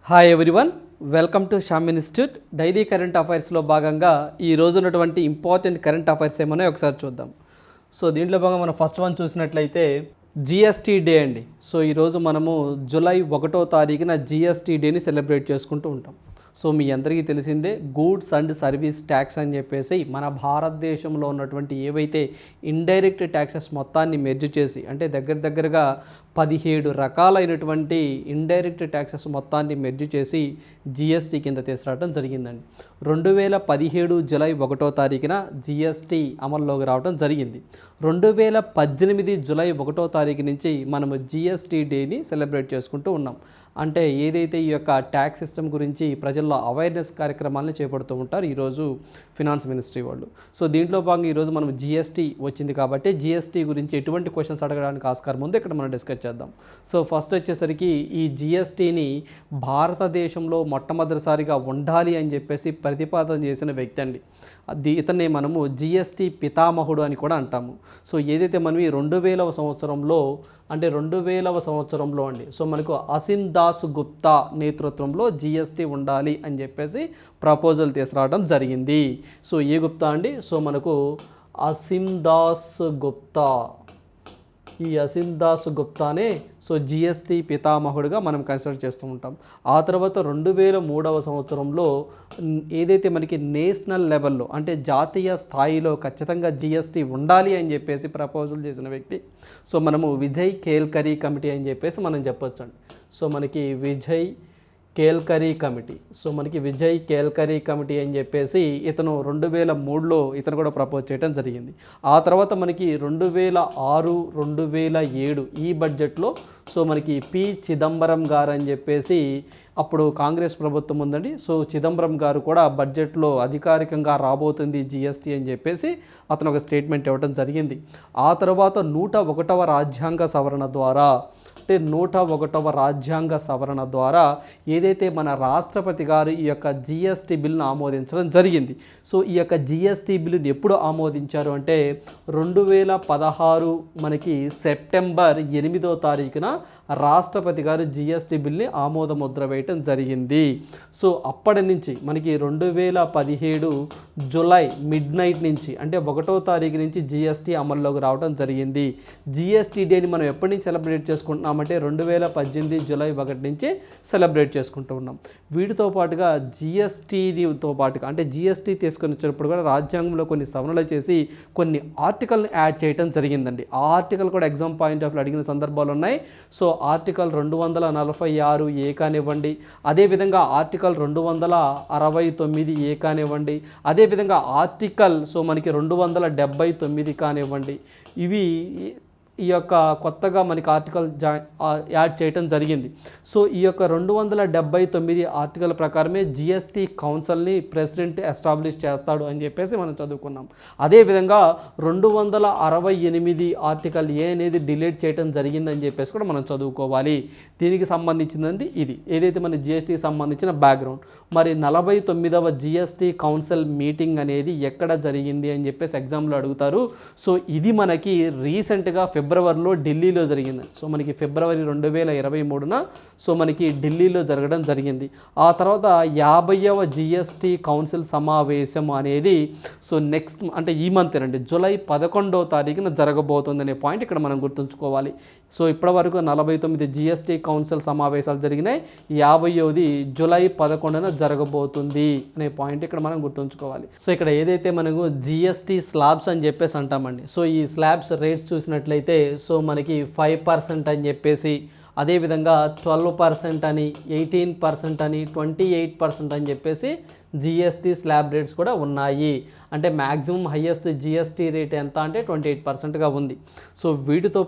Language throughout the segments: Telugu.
Hi everyone, welcome to Shyam institute. Daily current అఫైర్స్లో భాగంగా ఈ రోజు ఉన్నటువంటి ఇంపార్టెంట్ కరెంట్ అఫైర్స్ ఏమన్నా ఒకసారి చూద్దాం. సో దీంట్లో భాగంగా మనం ఫస్ట్ వన్ చూసినట్లయితే జిఎస్టీ డే అండి. సో ఈరోజు మనము జూలై 1వ తారీఖున జిఎస్టీ డేని సెలబ్రేట్ చేసుకుంటూ ఉంటాం. సో మీ అందరికీ తెలిసిందే, గూడ్స్ అండ్ సర్వీస్ ట్యాక్స్ అని చెప్పేసి మన భారతదేశంలో ఉన్నటువంటి ఏవైతే ఇండైరెక్ట్ ట్యాక్సెస్ మొత్తాన్ని మెర్జ్ చేసి, అంటే దగ్గరగా 17 రకాలైనటువంటి ఇండైరెక్ట్ ట్యాక్సెస్ మొత్తాన్ని మెర్జ్ చేసి జిఎస్టీ కింద తీసుకురావడం జరిగిందండి. 2017 జూలై 1వ తారీఖున జిఎస్టీ అమల్లోకి రావడం జరిగింది. 2018 జూలై 1వ తారీఖు నుంచి మనము జిఎస్టీ డేని సెలబ్రేట్ చేసుకుంటూ ఉన్నాం. అంటే ఏదైతే ఈ యొక్క ట్యాక్స్ సిస్టమ్ గురించి ప్రజల్లో అవేర్నెస్ కార్యక్రమాలను చేపడుతూ ఉంటారు ఈరోజు ఫినాన్స్ మినిస్ట్రీ వాళ్ళు. సో దీంట్లో భాగంగా ఈరోజు మనం జిఎస్టీ వచ్చింది కాబట్టి జిఎస్టీ గురించి ఎటువంటి క్వశ్చన్స్ అడగడానికి ఆస్కారం ఉంది, ఇక్కడ మనం డిస్కస్ చేద్దాం. సో ఫస్ట్ వచ్చేసరికి ఈ జిఎస్టీని భారతదేశంలో మొట్టమొదటిసారిగా ఉండాలి అని చెప్పేసి ప్రతిపాదన చేసిన వ్యక్తి అండి. ఇతన్ని మనము జిఎస్టీ పితామహుడు అని కూడా అంటాము. సో ఏదైతే మనం ఈ 2000వ సంవత్సరంలో అండి, సో మనకు అసిమ్ దాస్ గుప్తా నేతృత్వంలో జిఎస్టీ ఉండాలి అని చెప్పేసి ప్రపోజల్ తీసుకురావడం జరిగింది. సో ఏ గుప్తా అండి? సో మనకు అసిమ్ దాస్ గుప్తా, ఈ అసిమ్ దాస్ గుప్తానే సో జిఎస్టీ పితామహుడిగా మనం కన్సిడర్ చేస్తూ ఉంటాం. ఆ తర్వాత 2003వ సంవత్సరంలో ఏదైతే మనకి నేషనల్ లెవెల్లో, అంటే జాతీయ స్థాయిలో ఖచ్చితంగా జిఎస్టీ ఉండాలి అని చెప్పేసి ప్రపోజల్ చేసిన వ్యక్తి సో మనము విజయ్ కేల్కరీ కమిటీ అని చెప్పేసి మనం చెప్పొచ్చు అండి. సో మనకి విజయ్ కేల్కరీ కమిటీ అని చెప్పేసి ఇతను 2003లో ఇతను కూడా ప్రపోజ్ చేయడం జరిగింది. ఆ తర్వాత మనకి 2006, 2007 ఈ బడ్జెట్లో సో మనకి పి చిదంబరం గారు అని చెప్పేసి అప్పుడు కాంగ్రెస్ ప్రభుత్వం ఉందండి. సో చిదంబరం గారు కూడా బడ్జెట్లో అధికారికంగా రాబోతుంది జిఎస్టీ అని చెప్పేసి అతను ఒక స్టేట్మెంట్ ఇవ్వడం జరిగింది. ఆ తర్వాత 101వ రాజ్యాంగ సవరణ ద్వారా ఏదైతే మన రాష్ట్రపతి గారు ఈ యొక్క జిఎస్టీ బిల్లును ఆమోదించడం జరిగింది. సో ఈ యొక్క జిఎస్టీ బిల్లుని ఎప్పుడు ఆమోదించారు అంటే 2016 మనకి సెప్టెంబర్ 8వ తారీఖున రాష్ట్రపతి గారు జిఎస్టీ బిల్ని ఆమోద ముద్ర వేయటం జరిగింది. సో అప్పటి నుంచి మనకి 2017 జూలై మిడ్ నైట్ నుంచి, అంటే 1వ తారీఖు నుంచి జిఎస్టీ అమల్లోకి రావడం జరిగింది. జిఎస్టీ డేని మనం ఎప్పటి నుంచి సెలబ్రేట్ చేసుకుంటున్నామంటే 2018 జూలై 1 నుంచి సెలబ్రేట్ చేసుకుంటూ ఉన్నాం. వీటితో పాటుగా జిఎస్టీతో పాటుగా, అంటే జిఎస్టీ తీసుకొని వచ్చినప్పుడు కూడా రాజ్యాంగంలో కొన్ని సవరణలు చేసి కొన్ని ఆర్టికల్ని యాడ్ చేయడం జరిగిందండి. ఆ ఆర్టికల్ కూడా ఎగ్జామ్ పాయింట్ ఆఫ్ వ్యూ అడిగిన సందర్భాలు ఉన్నాయి. సో ఆర్టికల్ 246A కానివ్వండి, అదేవిధంగా ఆర్టికల్ 269A కానివ్వండి, అదేవిధంగా ఆర్టికల్ సో మనకి 279 కానివ్వండి, ఇవి ఈ యొక్క కొత్తగా మనకి ఆర్టికల్ యాడ్ చేయటం జరిగింది. సో ఈ యొక్క 279 ఆర్టికల్ ప్రకారమే జిఎస్టీ కౌన్సిల్ని ప్రెసిడెంట్ ఎస్టాబ్లిష్ చేస్తాడు అని చెప్పేసి మనం చదువుకున్నాం. అదేవిధంగా 268 ఆర్టికల్ ఏ అనేది డిలీట్ చేయటం జరిగిందని చెప్పేసి కూడా మనం చదువుకోవాలి. దీనికి సంబంధించిందండి ఇది ఏదైతే మన జిఎస్టీకి సంబంధించిన బ్యాక్గ్రౌండ్. మరి 49వ జిఎస్టీ కౌన్సిల్ మీటింగ్ అనేది ఎక్కడ జరిగింది అని చెప్పేసి ఎగ్జామ్లో అడుగుతారు. సో ఇది మనకి రీసెంట్గా ఫిబ్రవరిలో ఢిల్లీలో జరిగింది. సో మనకి ఫిబ్రవరి 2023న సో మనకి ఢిల్లీలో జరగడం జరిగింది. ఆ తర్వాత 50వ జిఎస్టీ కౌన్సిల్ సమావేశం అనేది సో నెక్స్ట్, అంటే ఈ మంత్ అండి, జూలై 11వ తారీఖున జరగబోతుందనే పాయింట్ ఇక్కడ మనం గుర్తుంచుకోవాలి. సో ఇప్పటివరకు 49 జిఎస్టీ కౌన్సిల్ సమావేశాలు జరిగినాయి. 50వది జూలై 11న జరగబోతుంది అనే పాయింట్ ఇక్కడ మనం గుర్తుంచుకోవాలి. సో ఇక్కడ ఏదైతే మనకు జిఎస్టీ స్లాబ్స్ అని చెప్పేసి అంటామండి. సో ఈ స్లాబ్స్ రేట్స్ చూసినట్లయితే సో మనకి 5% అని చెప్పేసి, అదేవిధంగా 12% అని, 18% అని, 28% అని చెప్పేసి జిఎస్టీ స్లాబ్ రేట్స్ కూడా ఉన్నాయి. అంటే మ్యాక్సిమం హయ్యెస్ట్ జిఎస్టీ రేట్ ఎంత అంటే 28%గా ఉంది. సో వీటితో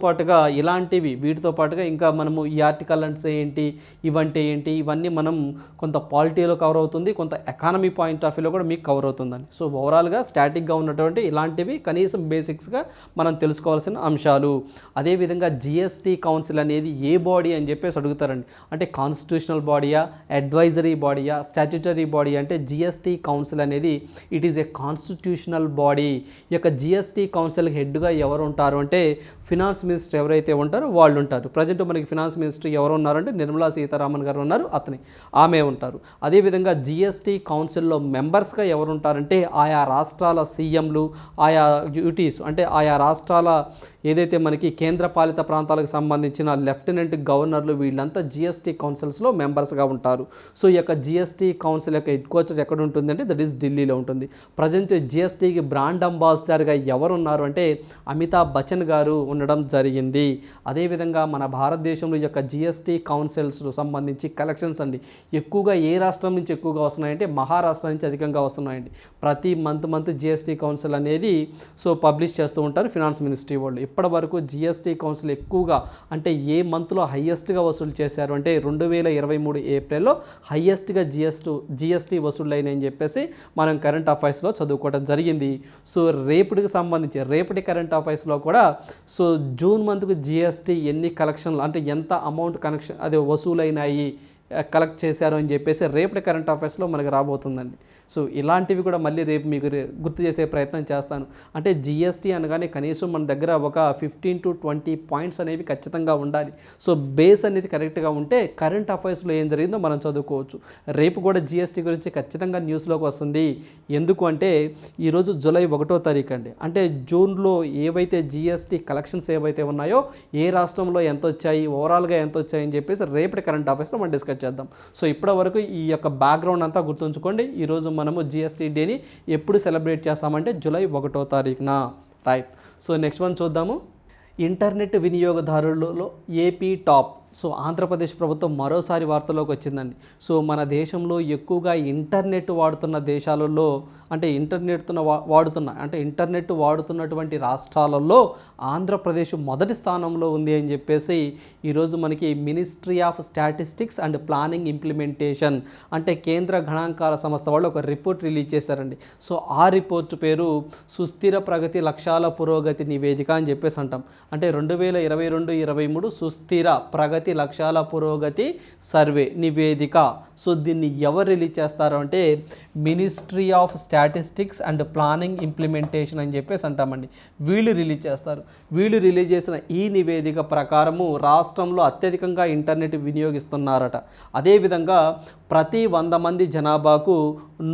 పాటుగా ఇంకా మనము ఈ ఆర్టికల్ అంటే ఏంటి, ఇవన్నీ మనం కొంత పాలిటీలో కవర్ అవుతుంది, కొంత ఎకానమీ పాయింట్ ఆఫ్ వ్యూలో కూడా మీకు కవర్ అవుతుందండి. సో ఓవరాల్గా స్టాటిక్గా ఉన్నటువంటి ఇలాంటివి కనీసం బేసిక్స్గా మనం తెలుసుకోవాల్సిన అంశాలు. అదేవిధంగా జిఎస్టీ కౌన్సిల్ అనేది ఏ బాడీ అని చెప్పేసి అడుగుతారండి. అంటే కాన్స్టిట్యూషనల్ బాడీయా, అడ్వైజరీ బాడీయా, స్టాట్యుటరీ బాడీ అంటే జిఎస్టీ కౌన్సిల్ అనేది it is a constitutional body. ఈ యొక్క జిఎస్టీ కౌన్సిల్కి హెడ్గా ఎవరు ఉంటారు అంటే ఫినాన్స్ మినిస్టర్ ఎవరైతే ఉంటారో వాళ్ళు ఉంటారు. ప్రజెంట్ మనకి ఫినాన్స్ మినిస్టర్ ఎవరు ఉన్నారంటే నిర్మలా సీతారామన్ గారు ఉన్నారు, ఆమె ఉంటారు. అదేవిధంగా జిఎస్టీ కౌన్సిల్లో మెంబర్స్గా ఎవరు ఉంటారంటే ఆయా రాష్ట్రాల సీఎంలు, ఆయా యూటీస్ అంటే ఆయా రాష్ట్రాల ఏదైతే మనకి కేంద్రపాలిత ప్రాంతాలకు సంబంధించిన లెఫ్టినెంట్ గవర్నర్లు వీళ్ళంతా జిఎస్టీ కౌన్సిల్స్లో మెంబర్స్గా ఉంటారు. సో ఈ యొక్క జిఎస్టీ కౌన్సిల్ యొక్క హెడ్ క్వార్టర్ ఎక్కడ ఉంటుందంటే దట్ ఈస్ ఢిల్లీలో ఉంటుంది. ప్రజెంట్ జిఎస్టీకి బ్రాండ్ అంబాసిడర్గా ఎవరు ఉన్నారు అంటే అమితాబ్ బచ్చన్ గారు ఉండడం జరిగింది. అదేవిధంగా మన భారతదేశంలో ఈ యొక్క జిఎస్టీ కౌన్సిల్స్ సంబంధించి కలెక్షన్స్ అండి ఎక్కువగా ఏ రాష్ట్రం నుంచి ఎక్కువగా వస్తున్నాయంటే మహారాష్ట్ర నుంచి అధికంగా వస్తున్నాయండి. ప్రతి మంత్ జిఎస్టీ కౌన్సిల్ అనేది సో పబ్లిష్ చేస్తూ ఉంటారు ఫినాన్స్ మినిస్ట్రీ వాళ్ళు. ఇప్పటి వరకు జిఎస్టీ కౌన్సిల్ ఎక్కువగా అంటే ఏ మంత్లో హయ్యెస్ట్గా వసూలు చేశారు అంటే 2023 ఏప్రిల్లో హయ్యెస్ట్గా జిఎస్టీ వసూలు అయినాయని చెప్పేసి మనం కరెంట్ అఫైర్స్లో చదువుకోవడం జరిగింది. సో రేపటి కరెంట్ అఫైర్స్లో కూడా సో జూన్ మంత్కు జిఎస్టీ ఎన్ని కలెక్షన్లు అంటే ఎంత అమౌంట్ వసూలైనాయి కలెక్ట్ చేశారు అని చెప్పేసి రేపటి కరెంట్ అఫైర్స్లో మనకు రాబోతుందండి. సో ఇలాంటివి కూడా మళ్ళీ రేపు మీకు గుర్తు చేసే ప్రయత్నం చేస్తాను. అంటే జిఎస్టీ అనగానే కనీసం మన దగ్గర ఒక 15 to 20 పాయింట్స్ అనేవి ఖచ్చితంగా ఉండాలి. సో బేస్ అనేది కరెక్ట్గా ఉంటే కరెంట్ అఫైర్స్లో ఏం జరిగిందో మనం చదువుకోవచ్చు. రేపు కూడా జిఎస్టీ గురించి ఖచ్చితంగా న్యూస్లోకి వస్తుంది. ఎందుకు అంటే ఈరోజు జూలై 1వ తారీఖు అండి. అంటే జూన్లో ఏవైతే జిఎస్టీ కలెక్షన్స్ ఏవైతే ఉన్నాయో ఏ రాష్ట్రంలో ఎంత వచ్చాయి, ఓవరాల్గా ఎంత వచ్చాయని చెప్పేసి రేపటి కరెంట్ అఫైర్స్లో మనం డిస్కస్ చేద్దాం. సో ఇప్పటి వరకు ఈ యొక్క బ్యాక్గ్రౌండ్ అంతా గుర్తుంచుకోండి. ఈరోజు మనము జిఎస్టీ డేని ఎప్పుడు సెలబ్రేట్ చేస్తామంటే జూలై 1వ తారీఖున, రైట్. సో నెక్స్ట్ వన్ చూద్దాము. ఇంటర్నెట్ వినియోగదారులలో ఏపీ టాప్. సో ఆంధ్రప్రదేశ్ ప్రభుత్వం మరోసారి వార్తలోకి వచ్చిందండి. సో మన దేశంలో ఎక్కువగా ఇంటర్నెట్ వాడుతున్న దేశాలలో అంటే ఇంటర్నెట్ వాడుతున్నటువంటి రాష్ట్రాలలో ఆంధ్రప్రదేశ్ మొదటి స్థానంలో ఉంది అని చెప్పేసి ఈరోజు మనకి ministry of statistics and planning implementation అంటే కేంద్ర గణాంకాల సంస్థ వాళ్ళు ఒక రిపోర్ట్ రిలీజ్ చేశారండి. సో ఆ రిపోర్ట్ పేరు సుస్థిర ప్రగతి లక్ష్యాల పురోగతి నివేదిక అని చెప్పేసి అంటాం. అంటే 2022-23 సుస్థిర ప్రగతి లక్ష్యాల పురోగతి సర్వే నివేదిక. సో దీన్ని ఎవరు రిలీజ్ చేస్తారు అంటే ministry of statistics and planning implementation అని చెప్పేసి అంటామండి. వీళ్ళు రిలీజ్ చేస్తారు. వీళ్ళు రిలీజ్ చేసిన ఈ నివేదిక ప్రకారము రాష్ట్రంలో అత్యధికంగా ఇంటర్నెట్ వినియోగిస్తున్నారట. అదేవిధంగా ప్రతి 100 మంది జనాభాకు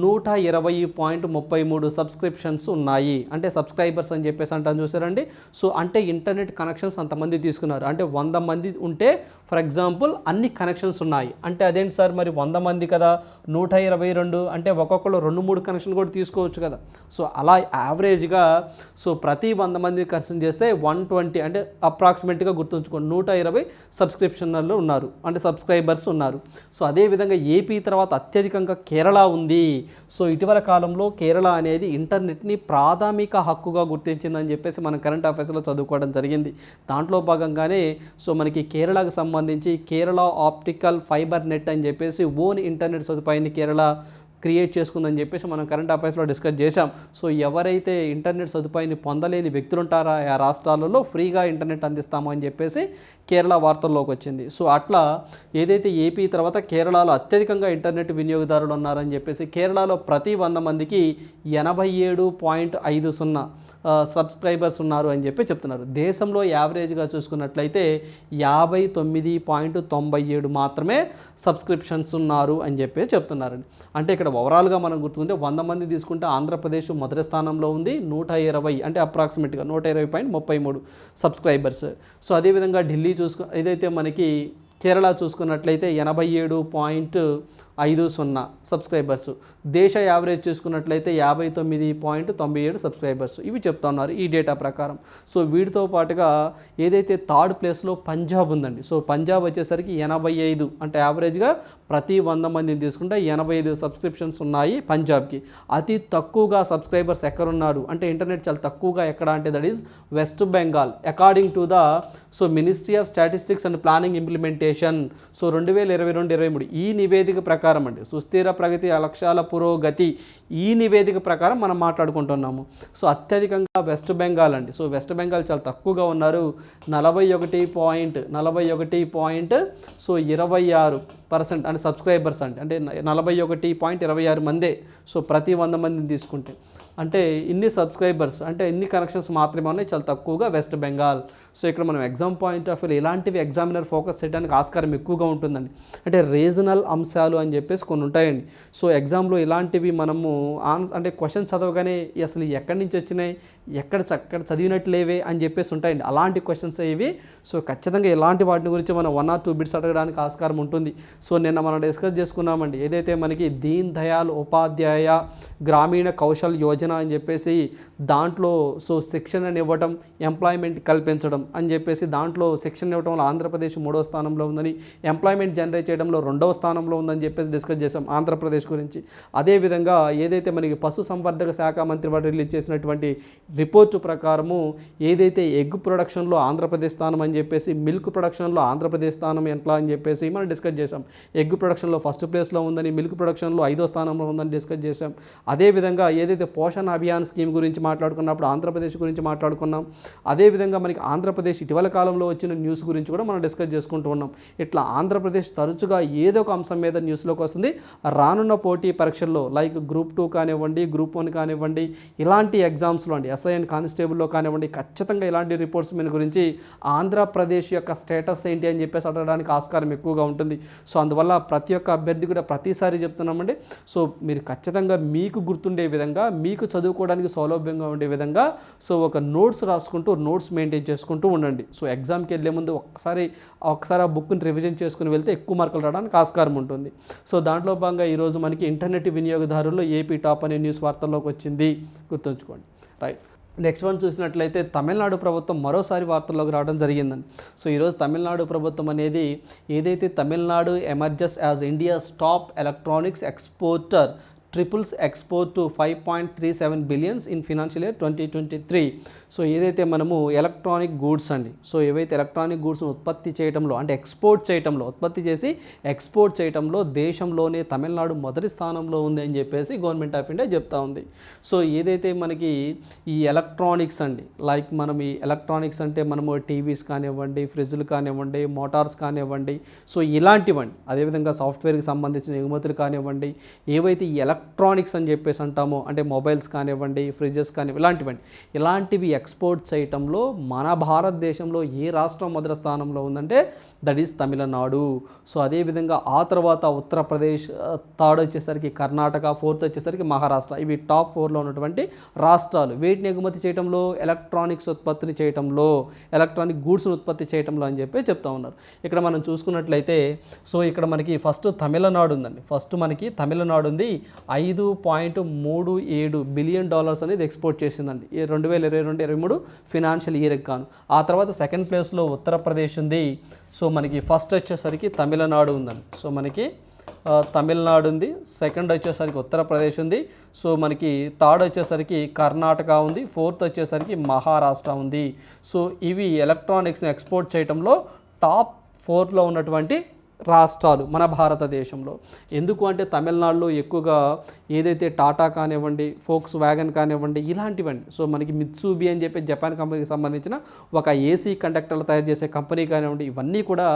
120.33 సబ్స్క్రిప్షన్స్ ఉన్నాయి. అంటే సబ్స్క్రైబర్స్ అని చెప్పేసి అంటాను చూసారండి. సో అంటే ఇంటర్నెట్ కనెక్షన్స్ అంతమంది తీసుకున్నారు. అంటే 100 మంది ఉంటే ఫర్ ఎగ్జాంపుల్ అన్ని కనెక్షన్స్ ఉన్నాయి అంటే అదేంటి సార్ మరి 100 మంది కదా 122 అంటే ఒక్కొక్కరు 2-3 కనెక్షన్ కూడా తీసుకోవచ్చు కదా. సో అలా యావరేజ్గా సో ప్రతి 100 మంది కనెక్షన్ చేస్తే 120 అంటే అప్రాక్సిమేట్గా గుర్తుంచుకోండి 120 సబ్స్క్రిప్షన్లు ఉన్నారు అంటే సబ్స్క్రైబర్స్ ఉన్నారు. సో అదేవిధంగా ఏపీ తర్వాత అత్యధికంగా కేరళ ఉంది. సో ఇటీవల కాలంలో కేరళ అనేది ఇంటర్నెట్ని ప్రాథమిక హక్కుగా గుర్తించిందని చెప్పేసి మనం కరెంట్ అఫైర్స్లో చదువుకోవడం జరిగింది. దాంట్లో భాగంగానే సో మనకి కేరళకు సంబంధించి కేరళ ఆప్టికల్ ఫైబర్ నెట్ అని చెప్పేసి ఓన్ ఇంటర్నెట్ సదుపాయాన్ని కేరళ క్రియేట్ చేసుకుందని చెప్పేసి మనం కరెంట్ అఫైర్స్లో డిస్కస్ చేశాం. సో ఎవరైతే ఇంటర్నెట్ సదుపాయాన్ని పొందలేని వ్యక్తులు ఉంటారో ఆ రాష్ట్రాలలో ఫ్రీగా ఇంటర్నెట్ అందిస్తాము అని చెప్పేసి కేరళ వార్తల్లోకి వచ్చింది. సో అట్లా ఏదైతే ఏపీ తర్వాత కేరళలో అత్యధికంగా ఇంటర్నెట్ వినియోగదారులు ఉన్నారని చెప్పేసి కేరళలో ప్రతి 100 మందికి 87.50 సబ్స్క్రైబర్స్ ఉన్నారు అని చెప్పి చెప్తున్నారు. దేశంలో యావరేజ్గా చూసుకున్నట్లయితే 59.97 మాత్రమే సబ్స్క్రిప్షన్స్ ఉన్నారు అని చెప్పి చెప్తున్నారండి. అంటే ఇక్కడ ఓవరాల్గా మనం గుర్తుంటే 100 మంది తీసుకుంటే ఆంధ్రప్రదేశ్ మొదటి స్థానంలో ఉంది 120 అంటే అప్రాక్సిమేట్గా 120.33 సబ్స్క్రైబర్స్. సో అదేవిధంగా ఢిల్లీ ఏదైతే మనకి కేరళ చూసుకున్నట్లయితే 87.50 సబ్స్క్రైబర్స్. దేశ యావరేజ్ చూసుకున్నట్లయితే 59.97 సబ్స్క్రైబర్స్. ఇవి చెప్తా ఉన్నారు ఈ డేటా ప్రకారం. సో వీటితో పాటుగా ఏదైతే థర్డ్ ప్లేస్లో పంజాబ్ ఉందండి. సో పంజాబ్ వచ్చేసరికి 85 అంటే యావరేజ్గా ప్రతి 100 మందిని తీసుకుంటే 85 సబ్స్క్రిప్షన్స్ ఉన్నాయి పంజాబ్కి. అతి తక్కువగా సబ్స్క్రైబర్స్ ఎక్కడున్నారు అంటే ఇంటర్నెట్ చాలా తక్కువగా ఎక్కడ అంటే that is west Bengal according to the ministry of statistics and planning implementation. So 2022-23 ఈ నివేదిక ప్రకారం ప్రకారం అండి, సుస్థిర ప్రగతి లక్ష్యాల పురోగతి ఈ నివేదిక ప్రకారం మనం మాట్లాడుకుంటున్నాము. సో అత్యధికంగా వెస్ట్ బెంగాల్ అండి. సో వెస్ట్ బెంగాల్ చాలా తక్కువగా ఉన్నారు, 41 సో 26% అంటే సబ్స్క్రైబర్స్ అంటే 41.26 మందే. సో ప్రతి 100 మందిని తీసుకుంటే అంటే ఇన్ని సబ్స్క్రైబర్స్ అంటే ఇన్ని కనెక్షన్స్ మాత్రమే ఉన్నాయి, చాలా తక్కువగా వెస్ట్ బెంగాల్. సో ఇక్కడ మనం ఎగ్జామ్ పాయింట్ ఆఫ్ వ్యూ ఇలాంటివి ఎగ్జామినర్ ఫోకస్ చేయడానికి ఆస్కారం ఎక్కువగా ఉంటుందండి. అంటే రీజనల్ అంశాలు అని చెప్పేసి కొన్ని ఉంటాయండి. సో ఎగ్జామ్లో ఇలాంటివి మనము అంటే క్వశ్చన్ చదవగానే అసలు ఎక్కడి నుంచి వచ్చినాయి, ఎక్కడ చదివినట్లేవే అని చెప్పేసి ఉంటాయండి, అలాంటి క్వశ్చన్స్ ఇవి. సో ఖచ్చితంగా ఇలాంటి వాటి గురించి మనం 1 or 2 బిట్స్ అడగడానికి ఆస్కారం ఉంటుంది. సో నిన్న మనం డిస్కస్ చేసుకున్నామండి, ఏదైతే మనకి దీన్ దయాల్ ఉపాధ్యాయ గ్రామీణ కౌశల్ యోజన అని చెప్పేసి దాంట్లో సో శిక్షణను ఇవ్వటం, ఎంప్లాయ్మెంట్ కల్పించడం అని చెప్పేసి దాంట్లో శిక్షణ ఇవ్వడంలో ఆంధ్రప్రదేశ్ 3వ స్థానంలో ఉందని, ఎంప్లాయ్మెంట్ జనరేట్ చేయడంలో 2వ స్థానంలో ఉందని చెప్పేసి డిస్కస్ చేసాం ఆంధ్రప్రదేశ్ గురించి. అదేవిధంగా ఏదైతే మనకి పశుసంవర్ధక శాఖ మంత్రి వారు రిలీజ్ చేసినటువంటి రిపోర్టు ప్రకారము ఏదైతే ఎగ్ ప్రొడక్షన్లో ఆంధ్రప్రదేశ్ స్థానం అని చెప్పేసి, మిల్క్ ప్రొడక్షన్లో ఆంధ్రప్రదేశ్ స్థానం ఎట్లా అని చెప్పేసి మనం డిస్కస్ చేసాం. ఎగ్ ప్రొడక్షన్లో ఫస్ట్ ప్లేస్లో ఉందని, మిల్క్ ప్రొడక్షన్లో 5వ స్థానంలో ఉందని డిస్కస్ చేసాం. అదేవిధంగా ఏదైతే పోషణ అభియాన్ స్కీమ్ గురించి మాట్లాడుకున్నప్పుడు ఆంధ్రప్రదేశ్ గురించి మాట్లాడుకున్నాం. అదేవిధంగా మనకి ఆంధ్రప్రదేశ్ ఇటీవల కాలంలో వచ్చిన న్యూస్ గురించి కూడా మనం డిస్కస్ చేసుకుంటూ ఉన్నాం. ఇట్లా ఆంధ్రప్రదేశ్ తరచుగా ఏదో ఒక అంశం మీద న్యూస్లోకి వస్తుంది. రానున్న పోటీ పరీక్షల్లో లైక్ గ్రూప్ 2 కానివ్వండి, గ్రూప్ 1 కానివ్వండి, ఇలాంటి ఎగ్జామ్స్లో అండి, SIN కానిస్టేబుల్లో కానివ్వండి, ఖచ్చితంగా ఇలాంటి రిపోర్ట్స్ మీద గురించి ఆంధ్రప్రదేశ్ యొక్క స్టేటస్ ఏంటి అని చెప్పేసి అడగడానికి ఆస్కారం ఎక్కువగా ఉంటుంది. సో అందువల్ల ప్రతి ఒక్క అభ్యర్థి కూడా ప్రతిసారి చెప్తున్నామండి, సో మీరు ఖచ్చితంగా మీకు గుర్తుండే విధంగా, మీకు చదువుకోవడానికి సౌలభ్యంగా ఉండే విధంగా సో ఒక నోట్స్ రాసుకుంటూ, నోట్స్ మెయింటైన్ చేసుకుంటూ ఉండండి. సో ఎగ్జామ్కి వెళ్ళే ముందు ఒక్కసారి ఆ బుక్ని రివిజన్ చేసుకుని వెళ్తే ఎక్కువ మార్కులు రావడానికి ఆస్కారం ఉంటుంది. సో దాంట్లో భాగంగా ఈరోజు మనకి ఇంటర్నెట్ వినియోగదారుల్లో ఏపీ టాప్ అనే న్యూస్ వార్తల్లోకి వచ్చింది, గుర్తుంచుకోండి. రైట్, నెక్స్ట్ వన్ చూసినట్లయితే తమిళనాడు ప్రభుత్వం మరోసారి వార్తల్లోకి రావడం జరిగిందండి. సో ఈరోజు తమిళనాడు ప్రభుత్వం అనేది ఏదైతే Tamil Nadu emerges as India's top electronics exporter, triples export to 5.37 billions in financial year 2023. So ఏదైతే మనము ఎలక్ట్రానిక్ గూడ్స్ అండి, సో ఏవైతే ఎలక్ట్రానిక్ గూడ్స్ను ఉత్పత్తి చేయడంలో అంటే ఉత్పత్తి చేసి ఎక్స్పోర్ట్ చేయడంలో దేశంలోనే తమిళనాడు మొదటి స్థానంలో ఉంది అని చెప్పేసి గవర్నమెంట్ ఆఫ్ ఇండియా చెప్తా ఉంది. సో ఏదైతే మనకి ఈ ఎలక్ట్రానిక్స్ అండి, లైక్ మనం ఈ ఎలక్ట్రానిక్స్ అంటే మనము టీవీస్ కానివ్వండి, ఫ్రిడ్జ్లు కానివ్వండి, మోటార్స్ కానివ్వండి, సో ఇలాంటివండి, అదేవిధంగా సాఫ్ట్వేర్కి సంబంధించిన ఎగుమతులు కానివ్వండి, ఏవైతే ఈ ఎలక్ట్రానిక్స్ అని చెప్పేసి అంటామో అంటే మొబైల్స్ కానివ్వండి, ఫ్రిడ్జెస్ కానివ్వండి, ఇలాంటివి ఎక్స్పోర్ట్ చేయటంలో మన భారతదేశంలో ఏ రాష్ట్రం మొదటి స్థానంలో ఉందంటే దట్ ఈస్ తమిళనాడు. సో అదేవిధంగా ఆ తర్వాత ఉత్తరప్రదేశ్, థర్డ్ వచ్చేసరికి కర్ణాటక, ఫోర్త్ వచ్చేసరికి మహారాష్ట్ర. ఇవి టాప్ 4లో ఉన్నటువంటి రాష్ట్రాలు. వీటిని ఎగుమతి చేయడంలో, ఎలక్ట్రానిక్స్ ఉత్పత్తిని చేయడంలో, ఎలక్ట్రానిక్ గూడ్స్ని ఉత్పత్తి చేయడంలో అని చెప్పి చెప్తా ఉన్నారు. ఇక్కడ మనం చూసుకున్నట్లయితే సో ఇక్కడ మనకి ఫస్ట్ తమిళనాడు ఉందండి. ఫస్ట్ మనకి తమిళనాడు ఉంది, $5.37 బిలియన్ అనేది ఎక్స్పోర్ట్ చేసిందండి 2022-23 ఫినాన్షియల్ ఇయర్కి గాను. ఆ తర్వాత సెకండ్ ప్లేస్లో ఉత్తరప్రదేశ్ ఉంది. సో మనకి ఫస్ట్ వచ్చేసరికి తమిళనాడు ఉందండి. సో మనకి తమిళనాడు ఉంది, సెకండ్ వచ్చేసరికి ఉత్తరప్రదేశ్ ఉంది, సో మనకి థర్డ్ వచ్చేసరికి కర్ణాటక ఉంది, ఫోర్త్ వచ్చేసరికి మహారాష్ట్ర ఉంది. సో ఇవి ఎలక్ట్రానిక్స్ని ఎక్స్పోర్ట్ చేయడంలో టాప్ 4లో ఉన్నటువంటి రాష్ట్రాలు మన భారతదేశంలో. ఎందుకు అంటే తమిళనాడులో ఎక్కువగా ఏదైతే టాటా కానివ్వండి, ఫోక్స్ వ్యాగన్ కానివ్వండి, ఇలాంటివండి. సో మనకి మిత్సుబి అని చెప్పి జపాన్ కంపెనీకి సంబంధించిన ఒక ఏసీ కండక్టర్లు తయారు చేసే కంపెనీ కానివ్వండి, ఇవన్నీ కూడా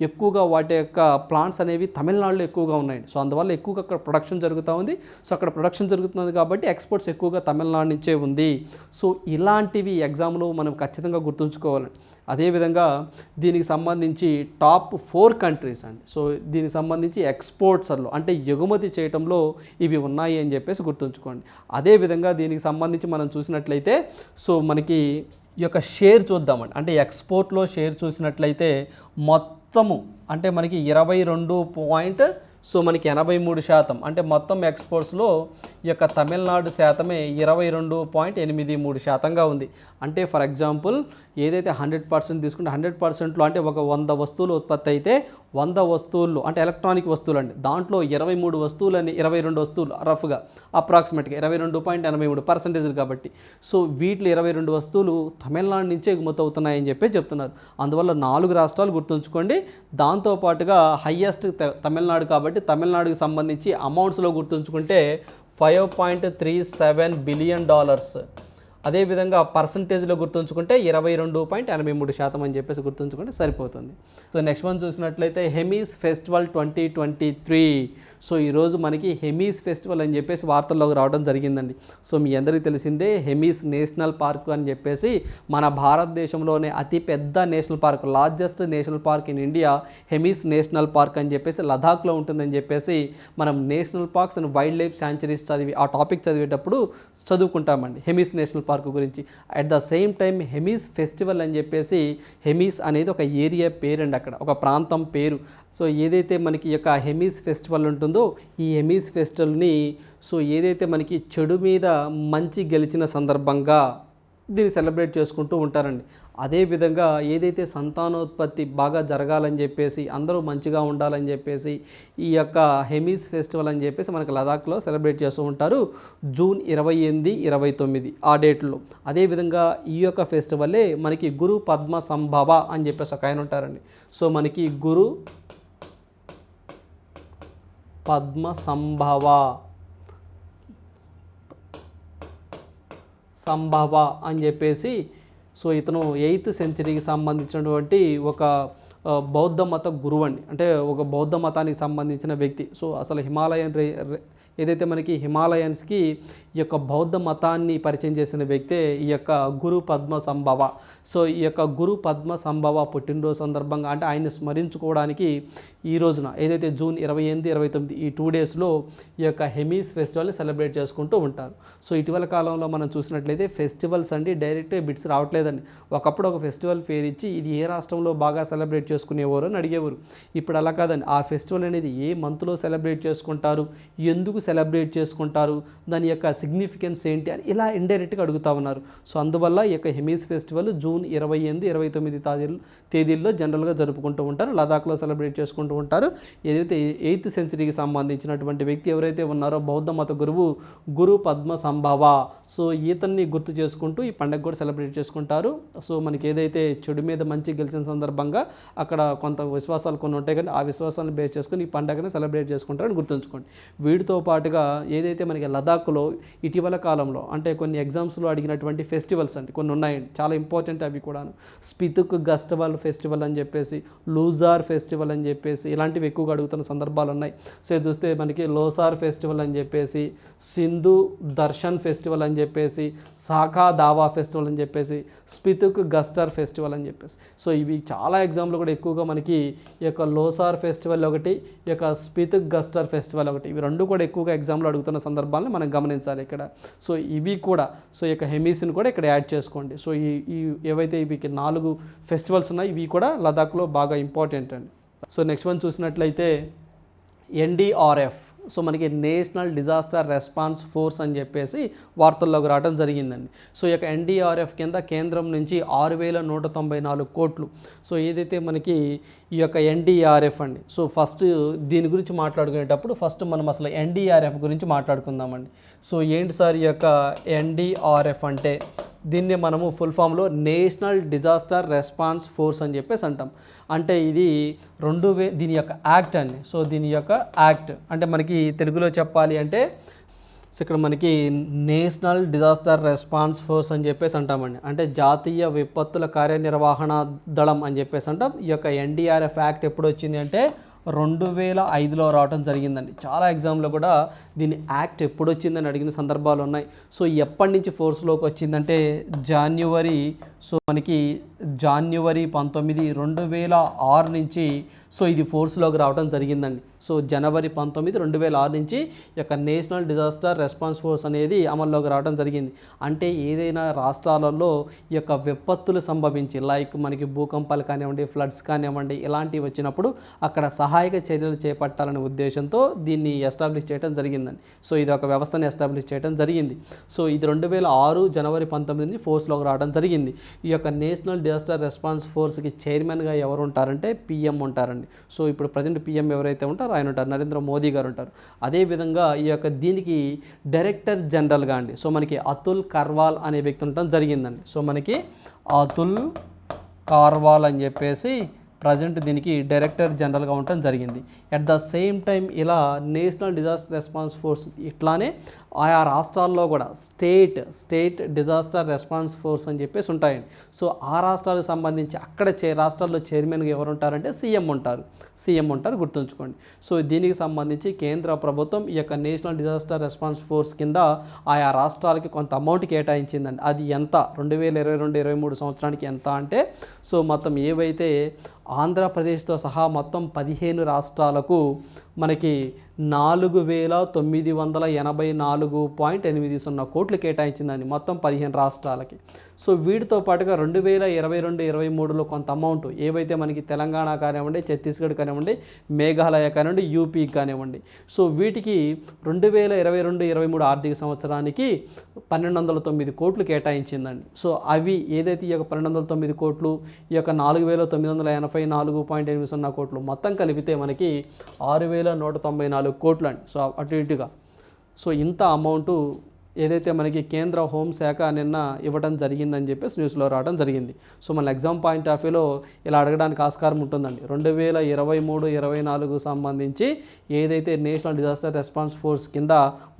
ఎక్కువగా వాటి యొక్క ప్లాంట్స్ అనేవి తమిళనాడులో ఎక్కువగా ఉన్నాయండి. సో అందువల్ల ఎక్కువగా అక్కడ ప్రొడక్షన్ జరుగుతూ ఉంది. సో అక్కడ ప్రొడక్షన్ జరుగుతుంది కాబట్టి ఎక్స్పోర్ట్స్ ఎక్కువగా తమిళనాడు నుంచే ఉంది. సో ఇలాంటివి ఎగ్జామ్లో మనం ఖచ్చితంగా గుర్తుంచుకోవాలండి. అదేవిధంగా దీనికి సంబంధించి టాప్ 4 కంట్రీస్ అండి. సో దీనికి సంబంధించి ఎక్స్పోర్ట్స్లో అంటే ఎగుమతి చేయడంలో ఇవి ఉన్నాయి అని చెప్పేసి గుర్తుంచుకోండి. అదేవిధంగా దీనికి సంబంధించి మనం చూసినట్లయితే సో మనకి ఈ యొక్క షేర్ చూద్దామండి. అంటే ఎక్స్పోర్ట్లో షేర్ చూసినట్లయితే మొత్తము అంటే మనకి 22 సో మనకి 83% అంటే మొత్తం ఎక్స్పోర్ట్స్లో ఈ యొక్క తమిళనాడు శాతమే 22.83%గా ఉంది. అంటే ఫర్ ఎగ్జాంపుల్ ఏదైతే 100% తీసుకుంటే 100%లో అంటే ఒక 100 వస్తువులు ఉత్పత్తి అయితే 100 వస్తువుల్లో అంటే ఎలక్ట్రానిక్ వస్తువులు అండి, దాంట్లో 23 వస్తువులని 22 వస్తువులు రఫ్గా అప్రాక్సిమేట్గా 22.83% కాబట్టి, సో వీటిలో 22 వస్తువులు తమిళనాడు నుంచే ఎగుమతి అవుతున్నాయని చెప్పి చెప్తున్నారు. అందువల్ల 4 రాష్ట్రాలు గుర్తుంచుకోండి. దాంతోపాటుగా హయ్యెస్ట్ తమిళనాడు కాబట్టి తమిళనాడుకి సంబంధించి అమౌంట్స్లో గుర్తుంచుకుంటే $5.37 బిలియన్. అదేవిధంగా పర్సంటేజ్లో గుర్తుంచుకుంటే 22.83% అని చెప్పేసి గుర్తుంచుకుంటే సరిపోతుంది. సో నెక్స్ట్ వన్ చూసినట్లయితే హెమీస్ ఫెస్టివల్ 2023. సో ఈరోజు మనకి హెమీస్ ఫెస్టివల్ అని చెప్పేసి వార్తల్లోకి రావడం జరిగిందండి. సో మీ అందరికీ తెలిసిందే హెమీస్ నేషనల్ పార్క్ అని చెప్పేసి మన భారతదేశంలోనే అతి పెద్ద national park, largest national park in India Hemis national park అని చెప్పేసి లదాఖ్లో ఉంటుందని చెప్పేసి మనం national parks and wild life sanctuaries ఆ టాపిక్ చదివేటప్పుడు చదువుకుంటామండి హెమీస్ నేషనల్ పార్క్ గురించి. At the same time Hemis festival అని చెప్పేసి, హెమీస్ అనేది ఒక ఏరియా పేరండి, అక్కడ ఒక ప్రాంతం పేరు. సో ఏదైతే మనకి ఈ యొక్క హెమీస్ ఫెస్టివల్ ఉంటుందో ఈ హెమీస్ ఫెస్టివల్ని సో ఏదైతే మనకి చెడు మీద మంచి గెలిచిన సందర్భంగా దీన్ని సెలబ్రేట్ చేసుకుంటూ ఉంటారండి. అదేవిధంగా ఏదైతే సంతానోత్పత్తి బాగా జరగాలని చెప్పేసి, అందరూ మంచిగా ఉండాలని చెప్పేసి ఈ యొక్క హెమీస్ ఫెస్టివల్ అని చెప్పేసి మనకి లదాఖ్లో సెలబ్రేట్ చేస్తూ ఉంటారు జూన్ 28, 29 ఆ డేట్లో. అదేవిధంగా ఈ యొక్క ఫెస్టివల్లే మనకి గురు పద్మ సంభవ అని చెప్పేసి ఒక ఆయన ఉంటారండి. సో మనకి గురు పద్మ సంభవ అని చెప్పేసి, సో ఇతను 8th సెంచరీకి సంబంధించినటువంటి ఒక బౌద్ధ మత గురువు అండి, అంటే ఒక బౌద్ధ మతానికి సంబంధించిన వ్యక్తి. సో అసలు ఏదైతే మనకి హిమాలయన్స్కి ఈ యొక్క బౌద్ధ మతాన్ని పరిచయం చేసిన వ్యక్తే ఈ యొక్క గురు పద్మ సంభవ. సో ఈ యొక్క గురు పద్మ సంభవ పుట్టినరోజు సందర్భంగా అంటే ఆయన్ని స్మరించుకోవడానికి ఈ రోజున ఏదైతే జూన్ 28, 29 ఈ 2 డేస్లో ఈ యొక్క హెమీస్ ఫెస్టివల్ని సెలబ్రేట్ చేసుకుంటూ ఉంటారు. సో ఇటీవల కాలంలో మనం చూసినట్లయితే ఫెస్టివల్స్ అండి డైరెక్ట్ బిట్స్ రావట్లేదండి. ఒకప్పుడు ఒక ఫెస్టివల్ పేరు ఇచ్చి ఇది ఏ రాష్ట్రంలో బాగా సెలబ్రేట్ చేసుకునేవారు అని అడిగేవారు. ఇప్పుడు అలా కాదండి, ఆ ఫెస్టివల్ అనేది ఏ మంత్లో సెలబ్రేట్ చేసుకుంటారు, ఎందుకు సెలబ్రేట్ చేసుకుంటారు, దాని యొక్క సిగ్నిఫికెన్స్ ఏంటి అని ఇలా ఇండైరెక్ట్గా అడుగుతూ ఉన్నారు. సో అందువల్ల ఈ యొక్క హెమీస్ ఫెస్టివల్ జూన్ 28, 29 తేదీల్లో జనరల్గా జరుపుకుంటూ ఉంటారు. లదాఖ్లో సెలబ్రేట్ చేసుకుంటూ ఉంటారు. ఏదైతే 8th సెంచరీకి సంబంధించినటువంటి వ్యక్తి ఎవరైతే ఉన్నారో బౌద్ధ మత గురువు గురు పద్మ సంభవ, సో ఈతన్ని గుర్తు చేసుకుంటూ ఈ పండుగ కూడా సెలబ్రేట్ చేసుకుంటారు. సో మనకి ఏదైతే చెడు మీద మంచి గెలిచిన సందర్భంగా అక్కడ కొంత విశ్వాసాలు కొన్ని ఉంటాయి కానీ ఆ విశ్వాసాలను బేస్ చేసుకుని ఈ పండుగని సెలబ్రేట్ చేసుకుంటారని గుర్తుంచుకోండి. వీటితో పాటుగా ఏదైతే మనకి లదాఖ్లో ఇటీవల కాలంలో అంటే కొన్ని ఎగ్జామ్స్లో అడిగినటువంటి ఫెస్టివల్స్ అండి కొన్ని ఉన్నాయండి, చాలా ఇంపార్టెంట్ అవి కూడాను. స్పితుక్ గస్టవల్ ఫెస్టివల్ అని చెప్పేసి, లూజార్ ఫెస్టివల్ అని చెప్పేసి ఇలాంటివి ఎక్కువగా అడుగుతున్న సందర్భాలు ఉన్నాయి. సో చూస్తే మనకి లోసార్ ఫెస్టివల్ అని చెప్పేసి, సింధు దర్శన్ ఫెస్టివల్ అని చెప్పేసి, సాకా దావా ఫెస్టివల్ అని చెప్పేసి, స్పితుక్ గస్టర్ ఫెస్టివల్ అని చెప్పేసి. సో ఇవి చాలా ఎగ్జామ్లు కూడా ఎక్కువగా మనకి ఈ యొక్క లోసార్ ఫెస్టివల్ ఒకటి, ఈ యొక్క స్పితుక్ గస్టర్ ఫెస్టివల్ ఒకటి, ఇవి రెండు కూడా ఎక్కువగా ఎగ్జామ్లో అడుగుతున్న సందర్భాలను మనం గమనించాలి ఇక్కడ. సో ఇవి కూడా సో ఈ యొక్క హెమీస్ని కూడా ఇక్కడ యాడ్ చేసుకోండి. సో ఈ ఏవైతే ఇవి 4 ఫెస్టివల్స్ ఉన్నాయి ఇవి కూడా లదాఖ్లో బాగా ఇంపార్టెంట్ అండి. సో నెక్స్ట్ వన్ చూసినట్లయితే ఎన్డీఆర్ఎఫ్, సో మనకి నేషనల్ డిజాస్టర్ రెస్పాన్స్ ఫోర్స్ అని చెప్పేసి వార్తల్లోకి రావడం జరిగిందండి. సో ఈ యొక్క ఎన్డీఆర్ఎఫ్ కింద కేంద్రం నుంచి 6,194 కోట్లు. సో ఏదైతే మనకి ఈ యొక్క ఎన్డీఆర్ఎఫ్ అండి, సో ఫస్ట్ దీని గురించి మాట్లాడుకునేటప్పుడు ఫస్ట్ మనం అసలు ఎన్డీఆర్ఎఫ్ గురించి మాట్లాడుకుందామండి. సో ఏంటి సార్ ఈ యొక్క ఎన్డీఆర్ఎఫ్ అంటే, దీన్ని మనము ఫుల్ ఫామ్లో నేషనల్ డిజాస్టర్ రెస్పాన్స్ ఫోర్స్ అని చెప్పేసి అంటాం. అంటే ఇది దీని యొక్క యాక్ట్ అండి. సో దీని యొక్క యాక్ట్ అంటే మనకి తెలుగులో చెప్పాలి అంటే సో ఇక్కడ మనకి నేషనల్ డిజాస్టర్ రెస్పాన్స్ ఫోర్స్ అని చెప్పేసి అంటామండి. అంటే జాతీయ విపత్తుల కార్యనిర్వహణ దళం అని చెప్పేసి అంటాం. ఈ యొక్క ఎన్డీఆర్ఎఫ్ యాక్ట్ ఎప్పుడు వచ్చింది అంటే 2005లో రావడం జరిగిందండి. చాలా ఎగ్జామ్లో కూడా దీని యాక్ట్ ఎప్పుడు వచ్చిందని అడిగిన సందర్భాలు ఉన్నాయి. సో ఎప్పటి నుంచి ఫోర్స్లోకి వచ్చిందంటే మనకి జాన్యువరి 19, 2006 నుంచి సో ఇది ఫోర్స్లోకి రావడం జరిగిందండి. సో జనవరి 19, 2006 నుంచి ఈ యొక్క నేషనల్ డిజాస్టర్ రెస్పాన్స్ ఫోర్స్ అనేది అమల్లోకి రావడం జరిగింది. అంటే ఏదైనా రాష్ట్రాలలో ఈ యొక్క విపత్తులు సంభవించి లైక్ మనకి భూకంపాలు కానివ్వండి, ఫ్లడ్స్ కానివ్వండి, ఇలాంటివి వచ్చినప్పుడు అక్కడ సహాయక చర్యలు చేపట్టాలనే ఉద్దేశంతో దీన్ని ఎస్టాబ్లిష్ చేయడం జరిగిందండి. సో ఇది ఒక వ్యవస్థని ఎస్టాబ్లిష్ చేయడం జరిగింది. సో ఇది 2006 జనవరి 19 ఫోర్స్లోకి రావడం జరిగింది. ఈ యొక్క నేషనల్ డిజాస్టర్ రెస్పాన్స్ ఫోర్స్కి చైర్మన్గా ఎవరు ఉంటారంటే పిఎం ఉంటారండి. ఉంటుందండి. సో ఇప్పుడు ప్రజెంట్ పీఎం ఎవరైతే ఉంటారో ఆయన ఉంటారు, నరేంద్ర మోదీ గారు ఉంటారు. అదేవిధంగా ఈ యొక్క దీనికి డైరెక్టర్ జనరల్గా అండి సో మనకి అతుల్ కర్వాల్ అనే వ్యక్తి ఉండటం జరిగిందండి. సో మనకి అతుల్ కార్వాల్ అని చెప్పేసి ప్రజెంట్ దీనికి డైరెక్టర్ జనరల్గా ఉండటం జరిగింది. అట్ ద సేమ్ టైం ఇలా నేషనల్ డిజాస్టర్ రెస్పాన్స్ ఫోర్స్ ఇట్లానే ఆయా రాష్ట్రాల్లో కూడా స్టేట్ డిజాస్టర్ రెస్పాన్స్ ఫోర్స్ అని చెప్పేసి ఉంటాయండి. సో ఆ రాష్ట్రాలకు సంబంధించి అక్కడ రాష్ట్రాల్లో చైర్మన్గా ఎవరు ఉంటారంటే సీఎం ఉంటారు గుర్తుంచుకోండి. సో దీనికి సంబంధించి కేంద్ర ప్రభుత్వం ఈ యొక్క నేషనల్ డిజాస్టర్ రెస్పాన్స్ ఫోర్స్ కింద ఆయా రాష్ట్రాలకి కొంత అమౌంట్ కేటాయించిందండి. అది ఎంత 2022-23 సంవత్సరానికి ఎంత అంటే సో మొత్తం ఏవైతే ఆంధ్రప్రదేశ్తో సహా మొత్తం 15 రాష్ట్రాలకు మనకి 4,984.80 కోట్లు కేటాయించిందండి మొత్తం 15 రాష్ట్రాలకి. సో వీటితో పాటుగా 2022-23లో కొంత అమౌంట్ ఏవైతే మనకి తెలంగాణ కానివ్వండి, ఛత్తీస్గఢ్ కానివ్వండి, మేఘాలయ కానివ్వండి, యూపీ కానివ్వండి, సో వీటికి 2022-23 ఆర్థిక సంవత్సరానికి 1,209 కోట్లు కేటాయించిందండి. సో అవి ఏదైతే ఈ యొక్క 1,209 కోట్లు ఈ యొక్క 4,984.80 కోట్లు మొత్తం కలిపితే మనకి 6,194 కోట్లు అండి. సో అటు ఇటుగా సో ఇంత అమౌంట్ ఏదైతే మనకి కేంద్ర హోంశాఖ నిన్న ఇవ్వడం జరిగిందని చెప్పేసి న్యూస్లో రావడం జరిగింది. సో మన ఎగ్జామ్ పాయింట్ ఆఫ్ వ్యూలో ఇలా అడగడానికి ఆస్కారం ఉంటుందండి. 2023-24 సంబంధించి ఏదైతే నేషనల్ డిజాస్టర్ రెస్పాన్స్ ఫోర్స్ కింద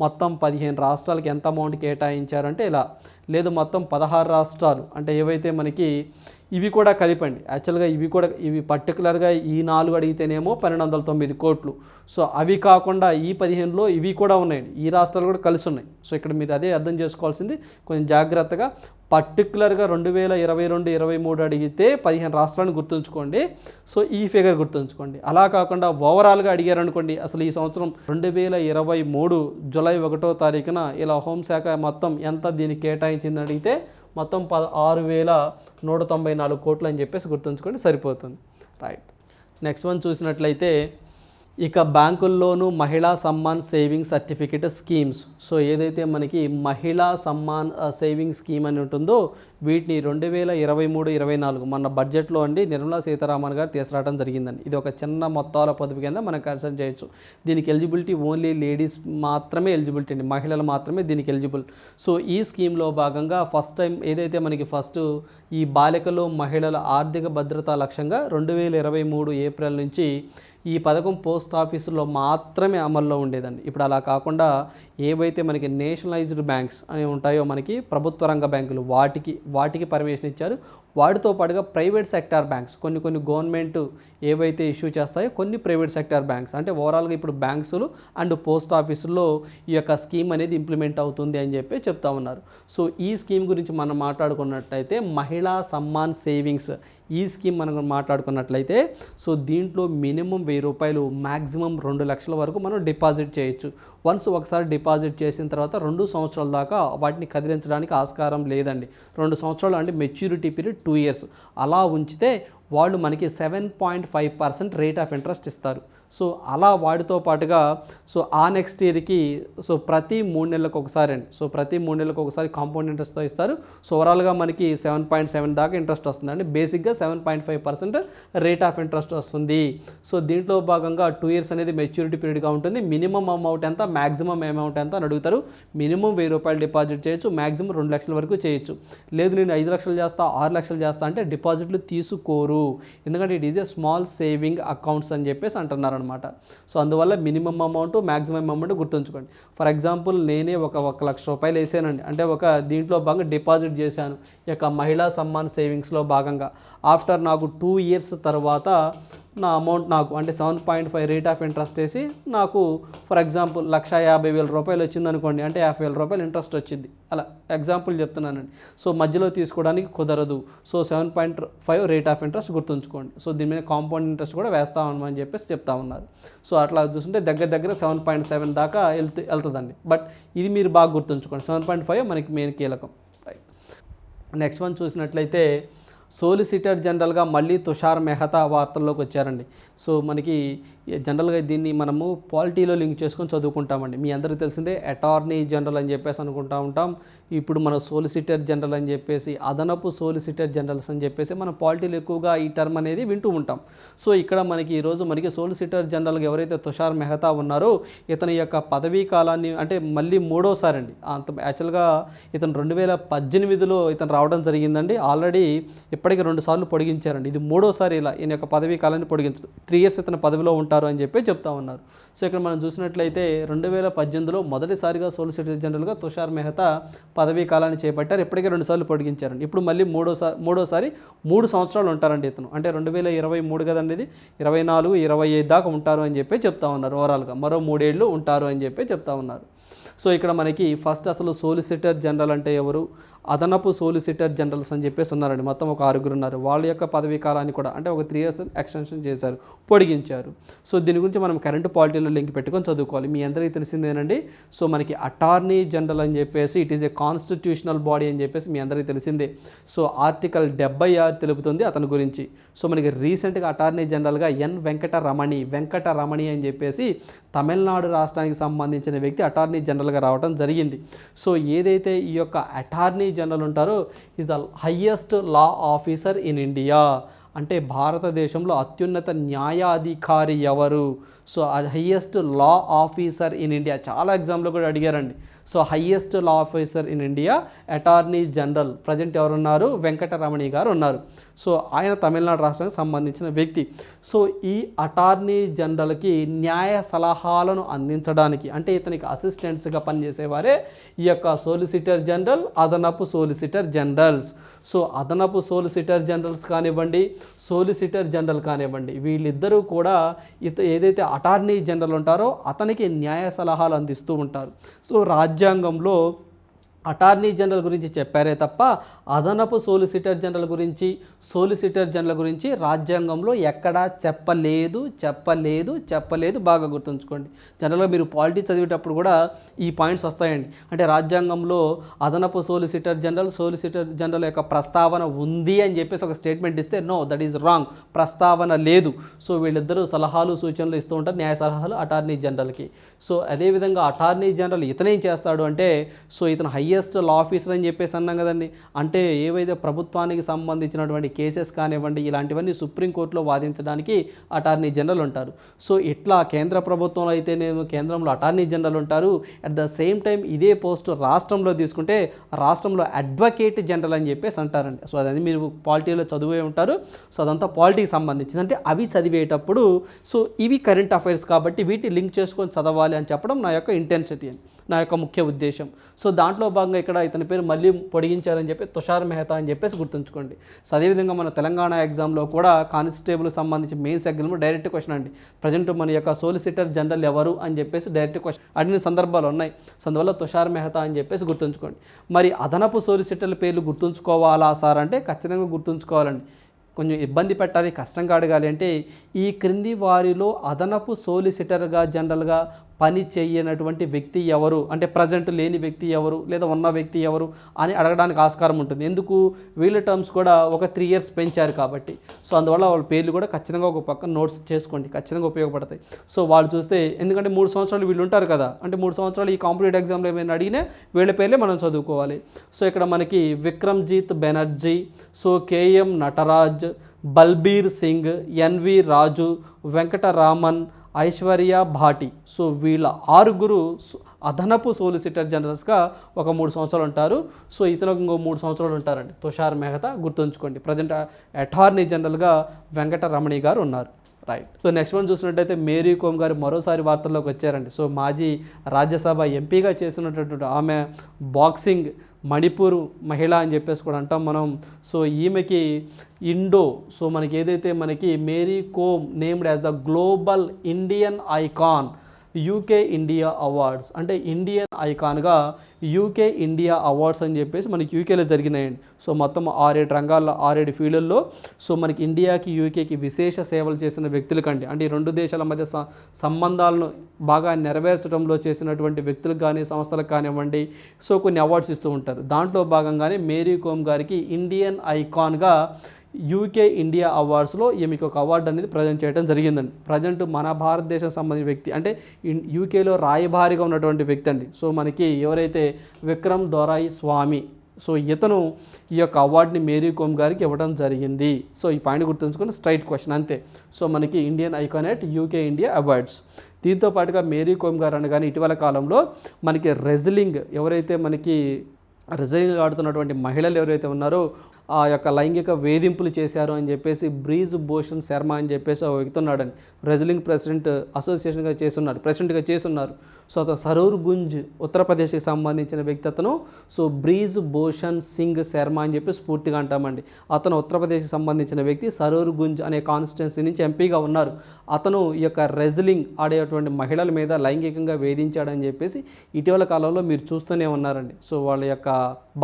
మొత్తం 15 రాష్ట్రాలకి ఎంత అమౌంట్ కేటాయించారంటే ఇలా, లేదు మొత్తం 16 రాష్ట్రాలు అంటే ఏవైతే మనకి ఇవి కూడా కలిపండి. యాక్చువల్గా ఇవి పర్టికులర్గా ఈ 4 అడిగితేనేమో 1,209 కోట్లు. సో అవి కాకుండా ఈ 15లో ఇవి కూడా ఉన్నాయండి, ఈ రాష్ట్రాలు కూడా కలిసి ఉన్నాయి. సో ఇక్కడ మీరు అదే అర్థం చేసుకోవాల్సింది కొంచెం జాగ్రత్తగా. పర్టికులర్గా 2022-23 అడిగితే 15 రాష్ట్రాలను గుర్తుంచుకోండి. సో ఈ ఫిగర్ గుర్తుంచుకోండి. అలా కాకుండా ఓవరాల్గా అడిగారనుకోండి, అసలు ఈ సంవత్సరం 2023 జూలై 1వ తారీఖున ఇలా హోంశాఖ మొత్తం ఎంత దీనికి కేటాయించిందని అడిగితే మొత్తం 6,194 కోట్లు అని చెప్పేసి గుర్తుంచుకోండి, సరిపోతుంది. రైట్. నెక్స్ట్ వన్ చూసినట్లయితే ఇక బ్యాంకుల్లోనూ మహిళా Samman saving certificate schemes. So ఏదైతే మనకి మహిళా సమ్మాన్ సేవింగ్ స్కీమ్ అని ఉంటుందో వీటిని 2023-24 మన బడ్జెట్లో అండి నిర్మలా సీతారామన్ గారు తీసుకురావడం జరిగిందండి. ఇది ఒక చిన్న మొత్తాల పొదుపు కింద మనం కన్సిడర్ చేయొచ్చు. దీనికి ఎలిజిబిలిటీ ఓన్లీ లేడీస్ మాత్రమే ఎలిజిబిలిటీ అండి, మహిళలు మాత్రమే దీనికి ఎలిజిబుల్. సో ఈ స్కీమ్లో భాగంగా ఫస్ట్ టైం ఏదైతే మనకి ఫస్ట్ ఈ బాలికలు మహిళల ఆర్థిక భద్రతా లక్ష్యంగా 2023 ఏప్రిల్ నుంచి ఈ పథకం పోస్ట్ ఆఫీసులో మాత్రమే అమల్లో ఉండేదండి. ఇప్పుడు అలా కాకుండా ఏవైతే మనకి నేషనలైజ్డ్ బ్యాంక్స్ అని ఉంటాయో మనకి ప్రభుత్వ రంగ బ్యాంకులు వాటికి పర్మిషన్ ఇచ్చారు. వాటితో పాటుగా ప్రైవేట్ సెక్టార్ బ్యాంక్స్ కొన్ని గవర్నమెంట్ ఏవైతే ఇష్యూ చేస్తాయో కొన్ని ప్రైవేట్ సెక్టార్ బ్యాంక్స్ అంటే ఓవరాల్గా ఇప్పుడు బ్యాంక్స్లు అండ్ పోస్ట్ ఆఫీసుల్లో ఈ యొక్క స్కీమ్ అనేది ఇంప్లిమెంట్ అవుతుంది అని చెప్పి చెప్తా ఉన్నారు. సో ఈ స్కీమ్ గురించి మనం మాట్లాడుకున్నట్లయితే మహిళా సమ్మాన్ సేవింగ్స్ ఈ స్కీమ్ మనం మాట్లాడుకున్నట్లయితే సో దీంట్లో మినిమం 1,000 రూపాయలు మ్యాక్సిమం 2 లక్షల వరకు మనం డిపాజిట్ చేయొచ్చు. వన్స్ ఒకసారి డిపాజిట్ చేసిన తర్వాత 2 సంవత్సరాల దాకా వాటిని కదిలించడానికి ఆస్కారం లేదండి. 2 సంవత్సరాలు అంటే మెచ్యూరిటీ పీరియడ్ 2 years అలా ఉంచితే వాళ్ళు మనకి 7.5% రేట్ ఆఫ్ ఇంట్రెస్ట్ ఇస్తారు. సో అలా వాటితో పాటుగా సో ఆ నెక్స్ట్ ఇయర్కి సో ప్రతి 3 నెలలకు ఒకసారి అండి సో ప్రతి 3 నెలలకు ఒకసారి కాంపౌండ్ ఇంట్రెస్ట్తో ఇస్తారు. సో ఓవరాల్గా మనకి 7.7 దాకా ఇంట్రెస్ట్ వస్తుందండి. బేసిక్గా 7.5% రేట్ ఆఫ్ ఇంట్రెస్ట్ వస్తుంది. సో దీంట్లో భాగంగా 2 years అనేది మెచ్యూరిటీ పీరియడ్గా ఉంటుంది. మినిమం అమౌంట్ ఎంత, మ్యాక్సిమం అమౌంట్ ఎంత అని అడుగుతారు. మినిమం 1,000 రూపాయలు డిపాజిట్ చేయొచ్చు, మ్యాక్సిమం 2 లక్షల వరకు చేయొచ్చు. లేదు నేను 5 లక్షలు చేస్తా 6 లక్షలు చేస్తా అంటే డిపాజిట్లు తీసుకోరు. ఎందుకంటే it is a small saving accounts అని చెప్పేసి అంటున్నారు అనమాట. సో అందువల్ల మినిమం అమౌంట్ మ్యాక్సిమం అమౌంట్ గుర్తుంచుకోండి. ఫర్ ఎగ్జాంపుల్ నేనే ఒక 1 లక్ష రూపాయలు వేసానండి, అంటే ఒక దీంట్లో భాగంగా డిపాజిట్ చేశాను ఈ యొక్క మహిళా సమ్మాన్ సేవింగ్స్లో భాగంగా. ఆఫ్టర్ నాకు 2 years తర్వాత నా అమౌంట్ నాకు అంటే 7.5 రేట్ ఆఫ్ ఇంట్రెస్ట్ వేసి నాకు ఫర్ ఎగ్జాంపుల్ 1,50,000 రూపాయలు వచ్చింది అనుకోండి, అంటే 50,000 రూపాయలు ఇంట్రెస్ట్ వచ్చింది. అలా ఎగ్జాంపుల్ చెప్తున్నానండి. సో మధ్యలో తీసుకోవడానికి కుదరదు. సో 7.5 రేట్ ఆఫ్ ఇంట్రెస్ట్ గుర్తుంచుకోండి. సో దీని మీద కాంపౌండ్ ఇంట్రెస్ట్ కూడా వేస్తామని చెప్పేసి చెప్తా ఉన్నారు. సో అట్లా చూస్తుంటే దగ్గర 7.7 దాకా వెళ్తుందండి. బట్ ఇది మీరు బాగా గుర్తుంచుకోండి, 7.5 మనకి మెయిన్ కీలకం. రైట్. నెక్స్ట్ వన్ చూసినట్లయితే సోలిసిటర్ జనరల్గా మళ్ళీ తుషార్ మెహతా వార్తల్లోకి వచ్చారండి. సో మనకి జనరల్గా దీన్ని మనము పాలిటీలో లింక్ చేసుకొని చదువుకుంటామండి. మీ అందరికీ తెలిసిందే అటార్నీ జనరల్ అని చెప్పేసి అనుకుంటా ఉంటాం. ఇప్పుడు మన సోలిసిటర్ జనరల్ అని చెప్పేసి, అదనపు సోలిసిటర్ జనరల్స్ అని చెప్పేసి మనం పాలిటీలో ఎక్కువగా ఈ టర్మ్ అనేది వింటూ ఉంటాం. సో ఇక్కడ మనకి ఈరోజు మనకి సోలిసిటర్ జనరల్గా ఎవరైతే తుషార్ మెహతా ఉన్నారో ఇతని యొక్క పదవీ కాలాన్ని అంటే మళ్ళీ మూడోసారి అండి. అంత యాక్చువల్గా ఇతను 2018లో ఇతను రావడం జరిగిందండి. ఆల్రెడీ ఇప్పటికీ 2 సార్లు పొడిగించారండి. ఇది మూడోసారి ఇలా ఈయన యొక్క పదవీ కాలాన్ని పొడిగించడం. 3 years ఇతను పదవిలో ఉంటారు అని చెప్పి చెప్తా ఉన్నారు. సో ఇక్కడ మనం చూసినట్లయితే 2018లో మొదటిసారిగా సోలిసిటర్ జనరల్గా తుషార్ మెహతా పదవీ కాలాన్ని చేపట్టారు. ఇప్పటికే 2 సార్లు పొడిగించారండి. ఇప్పుడు మళ్ళీ మూడోసారి 3 సంవత్సరాలు ఉంటారండి ఇతను. అంటే 2023 కదండి, ఇది 24, 25 దాకా ఉంటారు అని చెప్పి చెప్తా ఉన్నారు. ఓవరాల్గా మరో 3 ఏళ్ళు ఉంటారు అని చెప్పి చెప్తా ఉన్నారు. సో ఇక్కడ మనకి ఫస్ట్ అసలు సోలిసిటర్ జనరల్ అంటే ఎవరు, అదనపు సోలిసిటర్ జనరల్స్ అని చెప్పేసి ఉన్నారండి. మొత్తం ఒక 6 ఉన్నారు. వాళ్ళ యొక్క పదవీ కాలాన్ని కూడా అంటే ఒక 3 years ఎక్స్టెన్షన్ చేశారు, పొడిగించారు. సో దీని గురించి మనం కరెంట్ పాలిటీలో లింక్ పెట్టుకొని చదువుకోవాలి. మీ అందరికీ తెలిసిందేనండి. సో మనకి అటార్నీ జనరల్ అని చెప్పేసి it is a constitutional body అని చెప్పేసి మీ అందరికీ తెలిసిందే. సో ఆర్టికల్ 76 తెలుపుతుంది అతని గురించి. సో మనకి రీసెంట్గా అటార్నీ జనరల్గా వెంకటరమణి అని చెప్పేసి తమిళనాడు రాష్ట్రానికి సంబంధించిన వ్యక్తి అటార్నీ జనరల్గా రావడం జరిగింది. సో ఏదైతే ఈ యొక్క అటార్నీ జనరల్ ఉంటారో is the highest law officer in India. అంటే భారతదేశంలో అత్యున్నత న్యాయాధికారి ఎవరు? So highest law officer in India. చాలా ఎగ్జామ్లో కూడా అడిగారండి. So highest law officer in India attorney general present ఎవరున్నారు? వెంకటరమణి గారు ఉన్నారు. సో ఆయన తమిళనాడు రాష్ట్రానికి సంబంధించిన వ్యక్తి. సో ఈ అటార్నీ జనరల్కి న్యాయ సలహాలను అందించడానికి అంటే ఇతనికి అసిస్టెంట్స్గా పనిచేసేవారే ఈ యొక్క సోలిసిటర్ జనరల్, అదనపు సోలిసిటర్ జనరల్స్. సో అదనపు సోలిసిటర్ జనరల్స్ కానివ్వండి, సోలిసిటర్ జనరల్ కానివ్వండి, వీళ్ళిద్దరూ కూడా ఏదైతే అటార్నీ జనరల్ ఉంటారో అతనికి న్యాయ సలహాలు అందిస్తూ ఉంటారు. సో రాజ్యాంగంలో అటార్నీ జనరల్ గురించి చెప్పారే తప్ప అదనపు సోలిసిటర్ జనరల్ గురించి రాజ్యాంగంలో ఎక్కడా చెప్పలేదు. బాగా గుర్తుంచుకోండి. జనరల్గా మీరు పాలిటీ చదివేటప్పుడు కూడా ఈ పాయింట్స్ వస్తాయండి. అంటే రాజ్యాంగంలో అదనపు సోలిసిటర్ జనరల్ యొక్క ప్రస్తావన ఉంది అని చెప్పేసి ఒక స్టేట్మెంట్ ఇస్తే నో, దట్ ఈజ్ రాంగ్, ప్రస్తావన లేదు. సో వీళ్ళిద్దరూ సలహాలు సూచనలు ఇస్తూ ఉంటారు, న్యాయ సలహాలు అటార్నీ జనరల్కి. సో అదేవిధంగా అటార్నీ జనరల్ ఇతనేం చేస్తాడు అంటే, సో ఇతను హయ్యెస్ట్ లా ఆఫీసర్ అని చెప్పేసి అన్నాం కదండి. అంటే ఏవైతే ప్రభుత్వానికి సంబంధించినటువంటి కేసెస్ కానివ్వండి ఇలాంటివన్నీ సుప్రీంకోర్టులో వాదించడానికి అటార్నీ జనరల్ ఉంటారు. సో ఇట్లా కేంద్ర ప్రభుత్వంలో అయితేనేమో కేంద్రంలో అటార్నీ జనరల్ ఉంటారు. అట్ ద సేమ్ టైం ఇదే పోస్ట్ రాష్ట్రంలో తీసుకుంటే రాష్ట్రంలో అడ్వకేట్ జనరల్ అని చెప్పేసి అంటారండి. సో అదే మీరు పాలిటీలో చదివే ఉంటారు. సో అదంతా పాలిటీకి సంబంధించింది. అంటే అవి చదివేటప్పుడు సో ఇవి కరెంట్ అఫైర్స్ కాబట్టి వీటిని లింక్ చేసుకొని చదవాలి అని చెప్పడం నా యొక్క ఇంటెన్సిటీ అని, నా యొక్క ముఖ్య ఉద్దేశం. సో దాంట్లో భాగంగా ఇక్కడ ఇతని పేరు మళ్ళీ పొడిగించారని చెప్పి తుషార్ మెహతా అని చెప్పేసి గుర్తుంచుకోండి. సో అదేవిధంగా మన తెలంగాణ ఎగ్జామ్లో కూడా కానిస్టేబుల్ సంబంధించి మెయిన్స్ ఎగ్జామ్లో డైరెక్ట్ క్వశ్చన్ అండి. ప్రజెంట్ మన యొక్క సోలిసిటర్ జనరల్ ఎవరు అని చెప్పేసి డైరెక్ట్ క్వశ్చన్ అడిగిన సందర్భాలు ఉన్నాయి. సో అందువల్ల తుషార్ మెహతా అని చెప్పేసి గుర్తుంచుకోండి. మరి అదనపు సోలిసిటర్ల పేర్లు గుర్తుంచుకోవాలా సార్ అంటే ఖచ్చితంగా గుర్తుంచుకోవాలండి. కొంచెం ఇబ్బంది పెట్టాలి, కష్టంగా అడగాలి. అంటే ఈ క్రింది వారిలో అదనపు సోలిసిటర్గా జనరల్గా పని చేయనటువంటి వ్యక్తి ఎవరు, అంటే ప్రజెంట్ లేని వ్యక్తి ఎవరు లేదా ఉన్న వ్యక్తి ఎవరు అని అడగడానికి ఆస్కారం ఉంటుంది. ఎందుకు? వీళ్ళ టర్మ్స్ కూడా ఒక 3 years పెంచారు కాబట్టి. సో అందువల్ల వాళ్ళ పేర్లు కూడా ఖచ్చితంగా ఒక పక్కన నోట్స్ చేసుకోండి, ఖచ్చితంగా ఉపయోగపడతాయి. సో వాళ్ళు చూస్తే ఎందుకంటే 3 సంవత్సరాలు వీళ్ళు ఉంటారు కదా, అంటే 3 సంవత్సరాలు ఈ కాంపిటేటివ్ ఎగ్జామ్లో ఏమైనా అడిగినా వీళ్ళ పేర్లే మనం చదువుకోవాలి. సో ఇక్కడ మనకి Vikramjeet Banerjee, so K M Nataraj, Balbir Singh, N V Raju, Venkataraman, Aishwarya Bhati. So వీళ్ళ 6 అదనపు సోలిసిటర్ జనరల్స్గా ఒక 3 సంవత్సరాలు ఉంటారు. సో ఇతను ఇంకో 3 సంవత్సరాలు ఉంటారండి తుషార్ మెహతా, గుర్తుంచుకోండి. ప్రజెంట్ అటార్నీ జనరల్గా వెంకటరమణి గారు ఉన్నారు. రైట్. సో నెక్స్ట్ వన్ చూసినట్టయితే మేరీ కోమ్ గారు మరోసారి వార్తల్లోకి వచ్చారండి. సో మాజీ రాజ్యసభ ఎంపీగా చేసినటువంటి ఆమె బాక్సింగ్ మణిపూర్ మహిళ అని చెప్పేసి కూడా అంటాం మనం. సో ఈమెకి సో మనకి ఏదైతే మనకి Mary Kom named as the global Indian icon UK India awards, అంటే ఇండియన్ ఐకాన్గా యూకే ఇండియా అవార్డ్స్ అని చెప్పేసి మనకి యూకేలో జరిగినాయండి. సో మొత్తం 6-7 రంగాల్లో 6-7 ఫీల్డ్ల్లో సో మనకి ఇండియాకి యూకేకి విశేష సేవలు చేసిన వ్యక్తులకండి, అంటే ఈ 2 దేశాల మధ్య సంబంధాలను బాగా నెరవేర్చడంలో చేసినటువంటి వ్యక్తులకు కానీ సంస్థలకు కానివ్వండి సో కొన్ని అవార్డ్స్ ఇస్తూ ఉంటారు. దాంట్లో భాగంగానే మేరీ కోమ్ గారికి ఇండియన్ ఐకాన్గా యూకే ఇండియా అవార్డ్స్లో ఈమెకి ఒక అవార్డు అనేది ప్రజెంట్ చేయడం జరిగిందండి. ప్రజెంట్ మన భారతదేశం సంబంధించిన వ్యక్తి, అంటే యూకేలో రాయబారిగా ఉన్నటువంటి వ్యక్తి అండి. సో మనకి ఎవరైతే విక్రమ్ దొరాయి స్వామి, సో ఇతను ఈ యొక్క అవార్డుని మేరీ కోమ్ గారికి ఇవ్వడం జరిగింది. సో ఈ పాయింట్ గుర్తుంచుకొని స్ట్రైట్ క్వశ్చన్ అంతే. సో మనకి Indian icon at UK India awards. దీంతో పాటుగా మేరీ కోమ్ గారు అనగానే ఇటీవల కాలంలో మనకి రెజ్లింగ్, ఎవరైతే మనకి రెజ్లింగ్ ఆడుతున్నటువంటి మహిళలు ఎవరైతే ఉన్నారో ఆ యొక్క లైంగిక వేధింపులు చేశారు అని చెప్పేసి బ్రీజ్ భూషణ్ శర్మ అని చెప్పేసి ఒక వ్యక్తి ఉన్నాడని రెజ్లింగ్ అసోసియేషన్గా ప్రెసిడెంట్గా చేస్తున్నారు. సో అతను సరూర్ గుంజ్ ఉత్తరప్రదేశ్కి సంబంధించిన వ్యక్తి అతను. సో బ్రీజ్ భూషణ్ సింగ్ శర్మ అని చెప్పేసి పూర్తిగా అంటామండి. అతను ఉత్తరప్రదేశ్కి సంబంధించిన వ్యక్తి, సరూర్ గుంజ్ అనే కాన్స్టిట్యున్సీ నుంచి ఎంపీగా ఉన్నారు. అతను ఈ యొక్క రెజ్లింగ్ ఆడేటువంటి మహిళల మీద లైంగికంగా వేధించాడని చెప్పేసి ఇటీవల కాలంలో మీరు చూస్తూనే ఉన్నారండి. సో వాళ్ళ యొక్క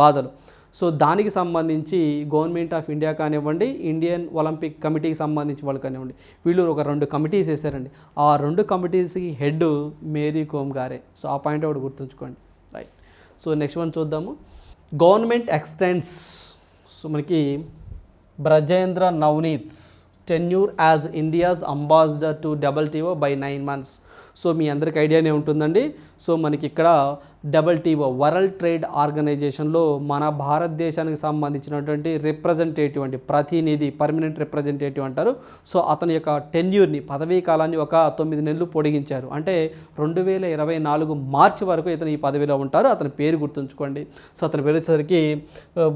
బాధలు. సో దానికి సంబంధించి గవర్నమెంట్ ఆఫ్ ఇండియా కానివ్వండి, ఇండియన్ ఒలింపిక్ కమిటీకి సంబంధించి వాళ్ళు కానివ్వండి, వీళ్ళు ఒక 2 కమిటీస్ వేశారండి. ఆ 2 కమిటీస్కి హెడ్ మేరీ కోమ్ గారే. సో ఆ పాయింట్ ఒకటి గుర్తుంచుకోండి. రైట్. సో నెక్స్ట్ వన్ చూద్దాము. గవర్నమెంట్ ఎక్స్టెండ్స్, సో మనకి Brajendra Navneet tenure as India's ambassador to WTO by 9 months. So మీ అందరికి ఐడియానే ఉంటుందండి. సో మనకి ఇక్కడ WTO వరల్డ్ ట్రేడ్ ఆర్గనైజేషన్లో మన భారతదేశానికి సంబంధించినటువంటి రిప్రజెంటేటివ్ అండి, ప్రతినిధి, పర్మనెంట్ రిప్రజెంటేటివ్ అంటారు. సో అతని యొక్క టెన్యూర్ని, పదవీ కాలాన్ని ఒక 9 నెలలు పొడిగించారు. అంటే 2024 మార్చి వరకు ఇతను ఈ పదవిలో ఉంటారు. అతని పేరు గుర్తుంచుకోండి. సో అతని పేరు వచ్చేసరికి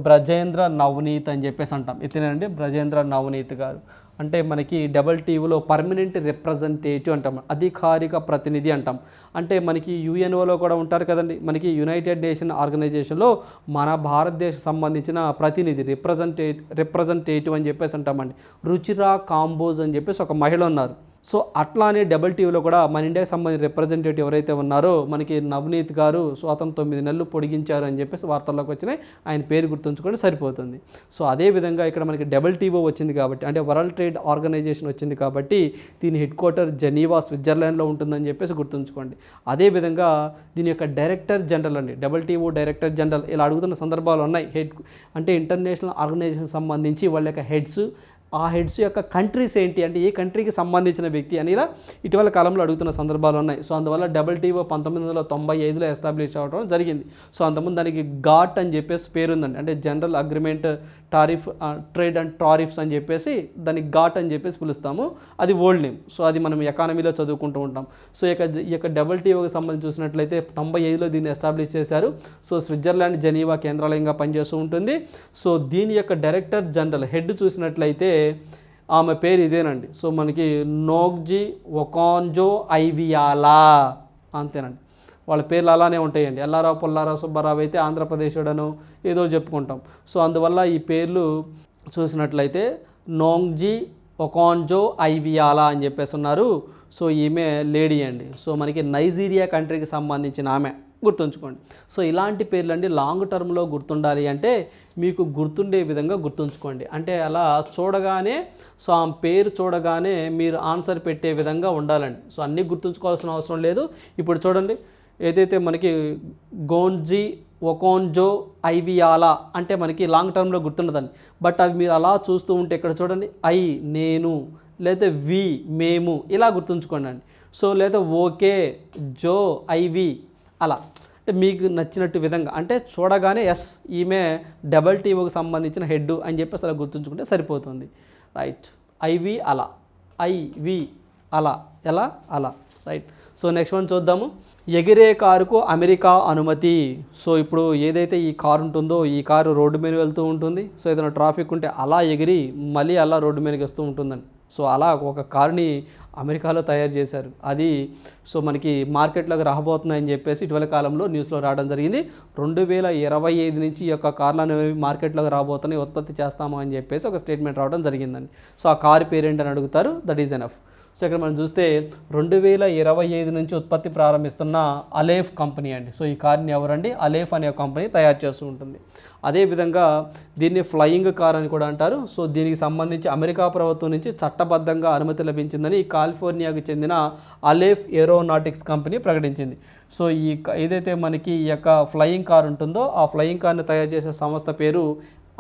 బ్రజేంద్ర నవనీత్ అని చెప్పేసి అంటాం. ఇతనేనండి బ్రజేంద్ర నవనీత్ గారు. అంటే మనకి WTOలో పర్మనెంట్ రిప్రజెంటేటివ్ అంటాం, అధికారిక ప్రతినిధి అంటాం. అంటే మనకి UNOలో కూడా ఉంటారు కదండి, మనకి యునైటెడ్ నేషన్ ఆర్గనైజేషన్లో మన భారతదేశం సంబంధించిన ప్రతినిధి, రిప్రజెంటేటివ్ అని చెప్పేసి అంటామండి. రుచిరా కాంబోజ్ అని చెప్పేసి ఒక మహిళ ఉన్నారు. సో అట్లానే WTOలో కూడా మన ఇండియాకి సంబంధించిన రిప్రజెంటేటివ్ ఎవరైతే ఉన్నారో మనకి నవనీత్ గారు, సో అతను 9 నెలలు పొడిగించారు అని చెప్పేసి వార్తల్లోకి వచ్చినాయి. ఆయన పేరు గుర్తుంచుకుంటే సరిపోతుంది. సో అదేవిధంగా ఇక్కడ మనకి WTO వచ్చింది కాబట్టి, అంటే వరల్డ్ ట్రేడ్ ఆర్గనైజేషన్ వచ్చింది కాబట్టి దీని హెడ్ క్వార్టర్ జెనీవా, స్విట్జర్లాండ్లో ఉంటుందని చెప్పేసి గుర్తుంచుకోండి. అదేవిధంగా దీని యొక్క డైరెక్టర్ జనరల్ అండి, WTO డైరెక్టర్ జనరల్ ఇలా అడుగుతున్న సందర్భాలు ఉన్నాయి. అంటే ఇంటర్నేషనల్ ఆర్గనైజేషన్ సంబంధించి వాళ్ళ యొక్క హెడ్స్, ఆ హెడ్స్ యొక్క కంట్రీస్ ఏంటి, అంటే ఏ కంట్రీకి సంబంధించిన వ్యక్తి అని ఇలా ఇటీవల కాలంలో అడుగుతున్న సందర్భాలు ఉన్నాయి. సో అందువల్ల WTO 1995లో ఎస్టాబ్లిష్ అవ్వడం జరిగింది. సో అంతకుముందు దానికి గాట్ అని చెప్పేసి పేరు ఉందండి, అంటే general agreement tariff trade and tariffs అని చెప్పేసి దానికి గాట్ అని చెప్పేసి పిలుస్తాము. అది ఓల్డ్ నేమ్. సో అది మనం ఎకానమీలో చదువుకుంటూ ఉంటాం. సో ఈ యొక్క WTOకి సంబంధించి చూసినట్లయితే 95లో దీన్ని ఎస్టాబ్లిష్ చేశారు. సో స్విట్జర్లాండ్ జెనీవా కేంద్రాలయంగా పనిచేస్తూ ఉంటుంది. సో దీని యొక్క డైరెక్టర్ జనరల్ హెడ్ చూసినట్లయితే ఆమె పేరు ఇదేనండి. సో మనకి నోగ్జీ ఒకాంజో ఐవియాలా, అంతేనండి. వాళ్ళ పేర్లు అలానే ఉంటాయండి. ఎల్లారావు పుల్లారావు సుబ్బారావు అయితే ఆంధ్రప్రదేశుడను ఏదో చెప్పుకుంటాం. సో అందువల్ల ఈ పేర్లు చూసినట్లయితే నోంగ్జీ ఒకాంజో ఐవియాలా అని చెప్పేసి ఉన్నారు. సో ఈమె లేడీ అండి. సో మనకి నైజీరియా కంట్రీకి సంబంధించిన ఆమె, గుర్తుంచుకోండి. సో ఇలాంటి పేర్లు అండి లాంగ్ టర్మ్లో గుర్తుండాలి అంటే మీకు గుర్తుండే విధంగా గుర్తుంచుకోండి. అంటే అలా చూడగానే, సో ఆ పేరు చూడగానే మీరు ఆన్సర్ పెట్టే విధంగా ఉండాలండి. సో అన్నీ గుర్తుంచుకోవాల్సిన అవసరం లేదు. ఇప్పుడు చూడండి, ఏదైతే మనకి గోంజీ ఒకోంజో ఐవియాలా అంటే మనకి లాంగ్ టర్మ్లో గుర్తుండదండి. బట్ అవి మీరు అలా చూస్తూ ఉంటే ఇక్కడ చూడండి, ఐ నేను, లేదా వి మేము, ఇలా గుర్తుంచుకోండి అండి. సో లేదా ఓకే జో ఐవి అలా, అంటే మీకు నచ్చినట్టు విధంగా, అంటే చూడగానే ఎస్ ఈమె WTOకి సంబంధించిన హెడ్ అని చెప్పేసి అలా గుర్తుంచుకుంటే సరిపోతుంది. రైట్. ఐవి అలా, ఐవి అలా, ఎలా అలా. రైట్. సో నెక్స్ట్ వన్ చూద్దాము. ఎగిరే కారుకు అమెరికా అనుమతి. సో ఇప్పుడు ఏదైతే ఈ కారు ఉంటుందో, ఈ కారు రోడ్డు మీద వెళ్తూ ఉంటుంది. సో ఏదైనా ట్రాఫిక్ ఉంటే అలా ఎగిరి మళ్ళీ అలా రోడ్డు మీదకి వస్తూ ఉంటుందండి. సో అలా ఒక కారుని అమెరికాలో తయారు చేశారు. అది సో మనకి మార్కెట్లోకి రాబోతున్నాయని చెప్పేసి ఇటీవల కాలంలో న్యూస్లో రావడం జరిగింది. 2025 నుంచి ఈ యొక్క కార్లు అనేవి మార్కెట్లోకి రాబోతున్నాయి, ఉత్పత్తి చేస్తాము అని చెప్పేసి ఒక స్టేట్మెంట్ రావడం జరిగిందండి. సో ఆ కారు పేరేంటని అడుగుతారు. That is enough. సో ఇక్కడ మనం చూస్తే 2025 నుంచి ఉత్పత్తి ప్రారంభిస్తున్న అలేఫ్ కంపెనీ అండి. సో ఈ కార్ని ఎవరండి, అలేఫ్ అనే కంపెనీ తయారు చేస్తూ ఉంటుంది. అదేవిధంగా దీన్ని ఫ్లయింగ్ కార్ అని కూడా అంటారు. సో దీనికి సంబంధించి అమెరికా ప్రభుత్వం నుంచి చట్టబద్ధంగా అనుమతి లభించిందని కాలిఫోర్నియాకు చెందిన అలేఫ్ ఏరోనాటిక్స్ కంపెనీ ప్రకటించింది. సో ఏదైతే మనకి ఈ యొక్క ఫ్లయింగ్ కార్ ఉంటుందో ఆ ఫ్లయింగ్ కార్ని తయారు చేసే సంస్థ పేరు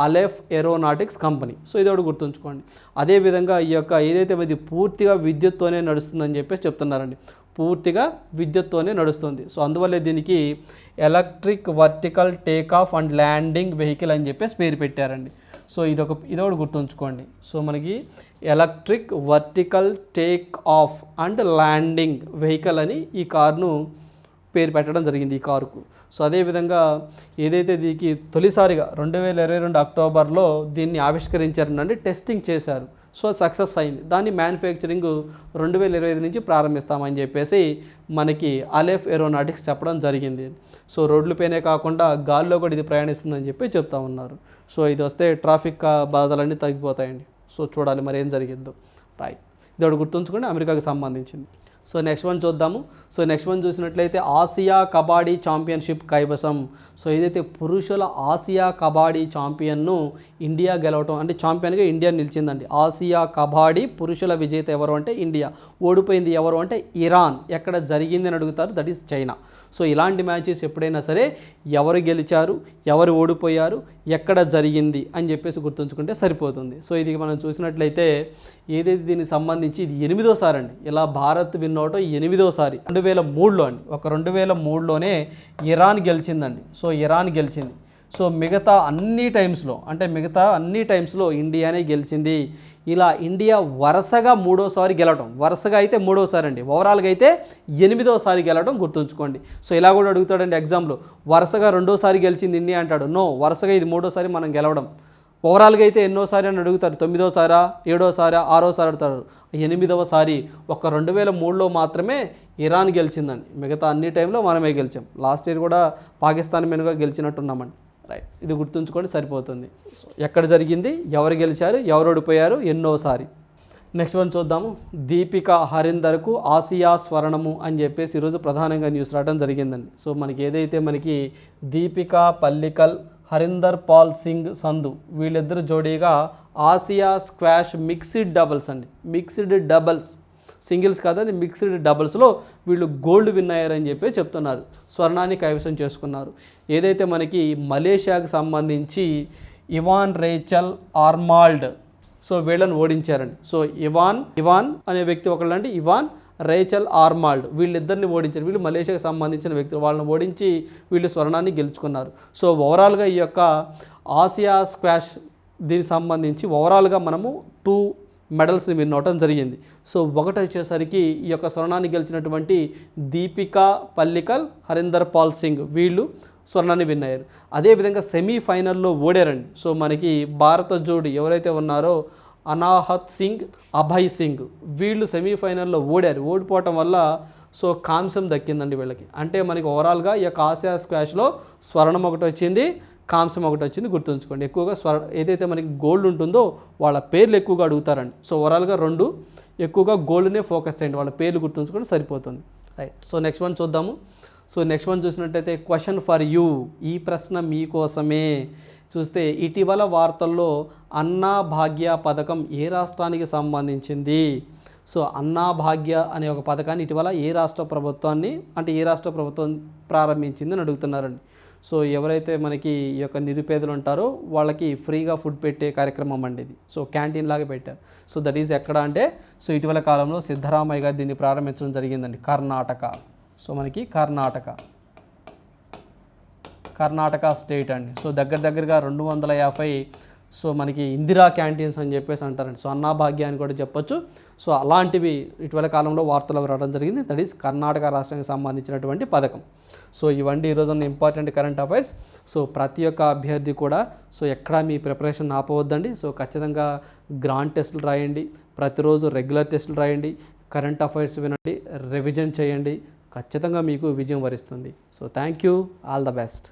అలెఫ్ ఏరోనాటిక్స్ కంపెనీ. సో ఇది ఒకటి గుర్తుంచుకోండి. అదేవిధంగా ఈ యొక్క ఏదైతే ఇది పూర్తిగా విద్యుత్తోనే నడుస్తుందని చెప్పేసి చెప్తున్నారండి. పూర్తిగా విద్యుత్తోనే నడుస్తుంది. సో అందువల్లే దీనికి electric vertical take off and landing vehicle అని చెప్పేసి పేరు పెట్టారండి. సో ఇదొకటి గుర్తుంచుకోండి. సో మనకి electric vertical take off and landing vehicle అని ఈ కారును పేరు పెట్టడం జరిగింది ఈ కారుకు. సో అదేవిధంగా ఏదైతే దీనికి తొలిసారిగా 2022 అక్టోబర్లో దీన్ని ఆవిష్కరించారంటే టెస్టింగ్ చేశారు. సో సక్సెస్ అయింది. దాన్ని మ్యానుఫ్యాక్చరింగ్ 2025 నుంచి ప్రారంభిస్తామని చెప్పేసి మనకి అలెఫ్ ఏరోనాటిక్స్ చెప్పడం జరిగింది. సో రోడ్లపైనే కాకుండా గాల్లో కూడా ఇది ప్రయాణిస్తుందని చెప్పి చెప్తా ఉన్నారు. సో ఇది వస్తే ట్రాఫిక్ బాధలన్నీ తగ్గిపోతాయండి. సో చూడాలి మరి ఏం జరిగిద్దో. రైట్, ఇది ఒకటి గుర్తుంచుకోండి, అమెరికాకి సంబంధించింది. సో నెక్స్ట్ వన్ చూద్దాము. సో నెక్స్ట్ వన్ చూసినట్లయితే ఆసియా కబడ్డీ ఛాంపియన్షిప్ కైవసం. సో ఏదైతే పురుషుల ఆసియా కబడ్డీ ఛాంపియన్ను ఇండియా గెలవటం, అంటే ఛాంపియన్గా ఇండియా నిలిచిందండి. ఆసియా కబడ్డీ పురుషుల విజేత ఎవరు అంటే ఇండియా. ఓడిపోయింది ఎవరు అంటే ఇరాన్. ఎక్కడ జరిగింది అని అడుగుతారు, దట్ ఈస్ చైనా. సో ఇలాంటి మ్యాచెస్ ఎప్పుడైనా సరే ఎవరు గెలిచారు, ఎవరు ఓడిపోయారు, ఎక్కడ జరిగింది అని చెప్పేసి గుర్తుంచుకుంటే సరిపోతుంది. సో ఇది మనం చూసినట్లయితే ఏదైతే దీనికి సంబంధించి ఇది 8వ అండి. ఇలా భారత్ విన్ అవటం 8వసారి. 2003లో అండి. 2003లోనే ఇరాన్ గెలిచిందండి. సో ఇరాన్ గెలిచింది. సో మిగతా అన్ని టైమ్స్లో ఇండియానే గెలిచింది. ఇలా ఇండియా వరుసగా 3వసారి గెలవడం, వరుసగా అయితే 3వసారి అండి, ఓవరాల్గా అయితే 8వసారి గెలవడం గుర్తుంచుకోండి. సో ఇలా కూడా అడుగుతాడండి ఎగ్జామ్లో, వరుసగా 2వసారి గెలిచింది ఇండియా అంటాడు. నో, వరుసగా ఇది 3వసారి మనం గెలవడం. ఓవరాల్గా అయితే ఎన్నోసారి అని అడుగుతారు, 9వసారా, 7వసారా, 6వసారి అడుగుతారు. 8వసారి. 2003లో మాత్రమే ఇరాన్ గెలిచిందండి. మిగతా అన్ని టైంలో మనమే గెలిచాం. లాస్ట్ ఇయర్ కూడా పాకిస్తాన్ మీదుగా గెలిచినట్టున్నామండి. రైట్, ఇది గుర్తుంచుకోండి సరిపోతుంది. సో ఎక్కడ జరిగింది, ఎవరు గెలిచారు, ఎవరు ఓడిపోయారు, ఎన్నోసారి. నెక్స్ట్ వన్ చూద్దాము. దీపిక హరీందర్కు ఆసియా స్వర్ణము అని చెప్పేసి ఈరోజు ప్రధానంగా న్యూస్ రావడం జరిగిందండి. సో మనకి దీపిక పల్లికల్, హరీందర్ పాల్ సింగ్ సంధు వీళ్ళిద్దరు జోడీగా ఆసియా స్క్వాష్ మిక్స్డ్ డబుల్స్ అండి, మిక్స్డ్ డబుల్స్, సింగిల్స్ కాదని మిక్స్డ్ డబుల్స్లో వీళ్ళు గోల్డ్ విన్ అయ్యారని చెప్పి చెప్తున్నారు. స్వర్ణాన్ని కైవసం చేసుకున్నారు. ఏదైతే మనకి మలేషియాకు సంబంధించి ఇవాన్ రేచల్ ఆర్మాల్డ్, సో వీళ్ళని ఓడించారండి. సో ఇవాన్ అనే వ్యక్తి ఒకళ్ళంటే ఇవాన్ రేచల్ ఆర్మాల్డ్, వీళ్ళిద్దరిని ఓడించారు. వీళ్ళు మలేషియాకు సంబంధించిన వ్యక్తులు. వాళ్ళని ఓడించి వీళ్ళు స్వర్ణాన్ని గెలుచుకున్నారు. సో ఓవరాల్గా ఈ యొక్క ఆసియా స్క్వాష్ దీనికి సంబంధించి ఓవరాల్గా మనము 2 మెడల్స్ని విన్ అవటం జరిగింది. సో ఒకటి వచ్చేసరికి ఈ యొక్క స్వర్ణాన్ని గెలిచినటువంటి దీపికా పల్లికల్, హరీందర్ పాల్ సింగ్ వీళ్ళు స్వర్ణాన్ని విన్ అయ్యారు. అదేవిధంగా సెమీఫైనల్లో ఓడారండి. సో మనకి భారత జోడి ఎవరైతే ఉన్నారో అనాహత్ సింగ్, అభయ్ సింగ్ వీళ్ళు సెమీఫైనల్లో ఓడారు. ఓడిపోవటం వల్ల సో కాంస్యం దక్కిందండి వీళ్ళకి. అంటే మనకి ఓవరాల్గా ఈ యొక్క ఆసియా స్క్వాష్లో స్వర్ణం ఒకటి వచ్చింది, కాంస్యం ఒకటి వచ్చింది. గుర్తుంచుకోండి, ఎక్కువగా ఏదైతే మనకి గోల్డ్ ఉంటుందో వాళ్ళ పేర్లు ఎక్కువగా అడుగుతారండి. సో ఓవరాల్గా 2 ఎక్కువగా గోల్డ్నే ఫోకస్ చేయండి, వాళ్ళ పేర్లు గుర్తుంచుకొని సరిపోతుంది. రైట్, సో నెక్స్ట్ వన్ చూద్దాము. సో నెక్స్ట్ వన్ చూసినట్టయితే క్వశ్చన్ ఫర్ యూ, ఈ ప్రశ్న మీకోసమే. చూస్తే ఇటీవల వార్తల్లో అన్నా భాగ్య పథకం ఏ రాష్ట్రానికి సంబంధించింది? సో అన్నా భాగ్య అనే ఒక పథకాన్ని ఇటీవల ఏ రాష్ట్ర ప్రభుత్వం ప్రారంభించింది అని అడుగుతున్నారండి. సో ఎవరైతే మనకి ఈ యొక్క నిరుపేదలు ఉంటారో వాళ్ళకి ఫ్రీగా ఫుడ్ పెట్టే కార్యక్రమం అండి ఇది. సో క్యాంటీన్ లాగా పెట్టారు. సో దట్ ఈజ్ ఎక్కడ అంటే సో ఇటీవల కాలంలో సిద్ధరామయ్య గారు దీన్ని ప్రారంభించడం జరిగిందండి, కర్ణాటక. సో మనకి కర్ణాటక స్టేట్ అండి. సో దగ్గరగా 250 సో మనకి ఇందిరా క్యాంటీన్స్ అని చెప్పేసి అంటారండి. సో అన్నా భాగ్య అని కూడా చెప్పొచ్చు. సో అలాంటివి ఇటీవల కాలంలో వార్తలు రావడం జరిగింది. దట్ ఈస్ కర్ణాటక రాష్ట్రానికి సంబంధించినటువంటి పథకం. సో ఇవన్నీ ఈరోజు ఉన్న ఇంపార్టెంట్ కరెంట్ అఫైర్స్. సో ప్రతి ఒక్క అభ్యర్థి కూడా సో ఎక్కడా మీ ప్రిపరేషన్ ఆపవద్దండి. సో ఖచ్చితంగా గ్రాండ్ టెస్టులు రాయండి, ప్రతిరోజు రెగ్యులర్ టెస్టులు రాయండి, కరెంట్ అఫైర్స్ వినండి, రివిజన్ చేయండి. ఖచ్చితంగా మీకు విజయం వరిస్తుంది. So thank you, all the best.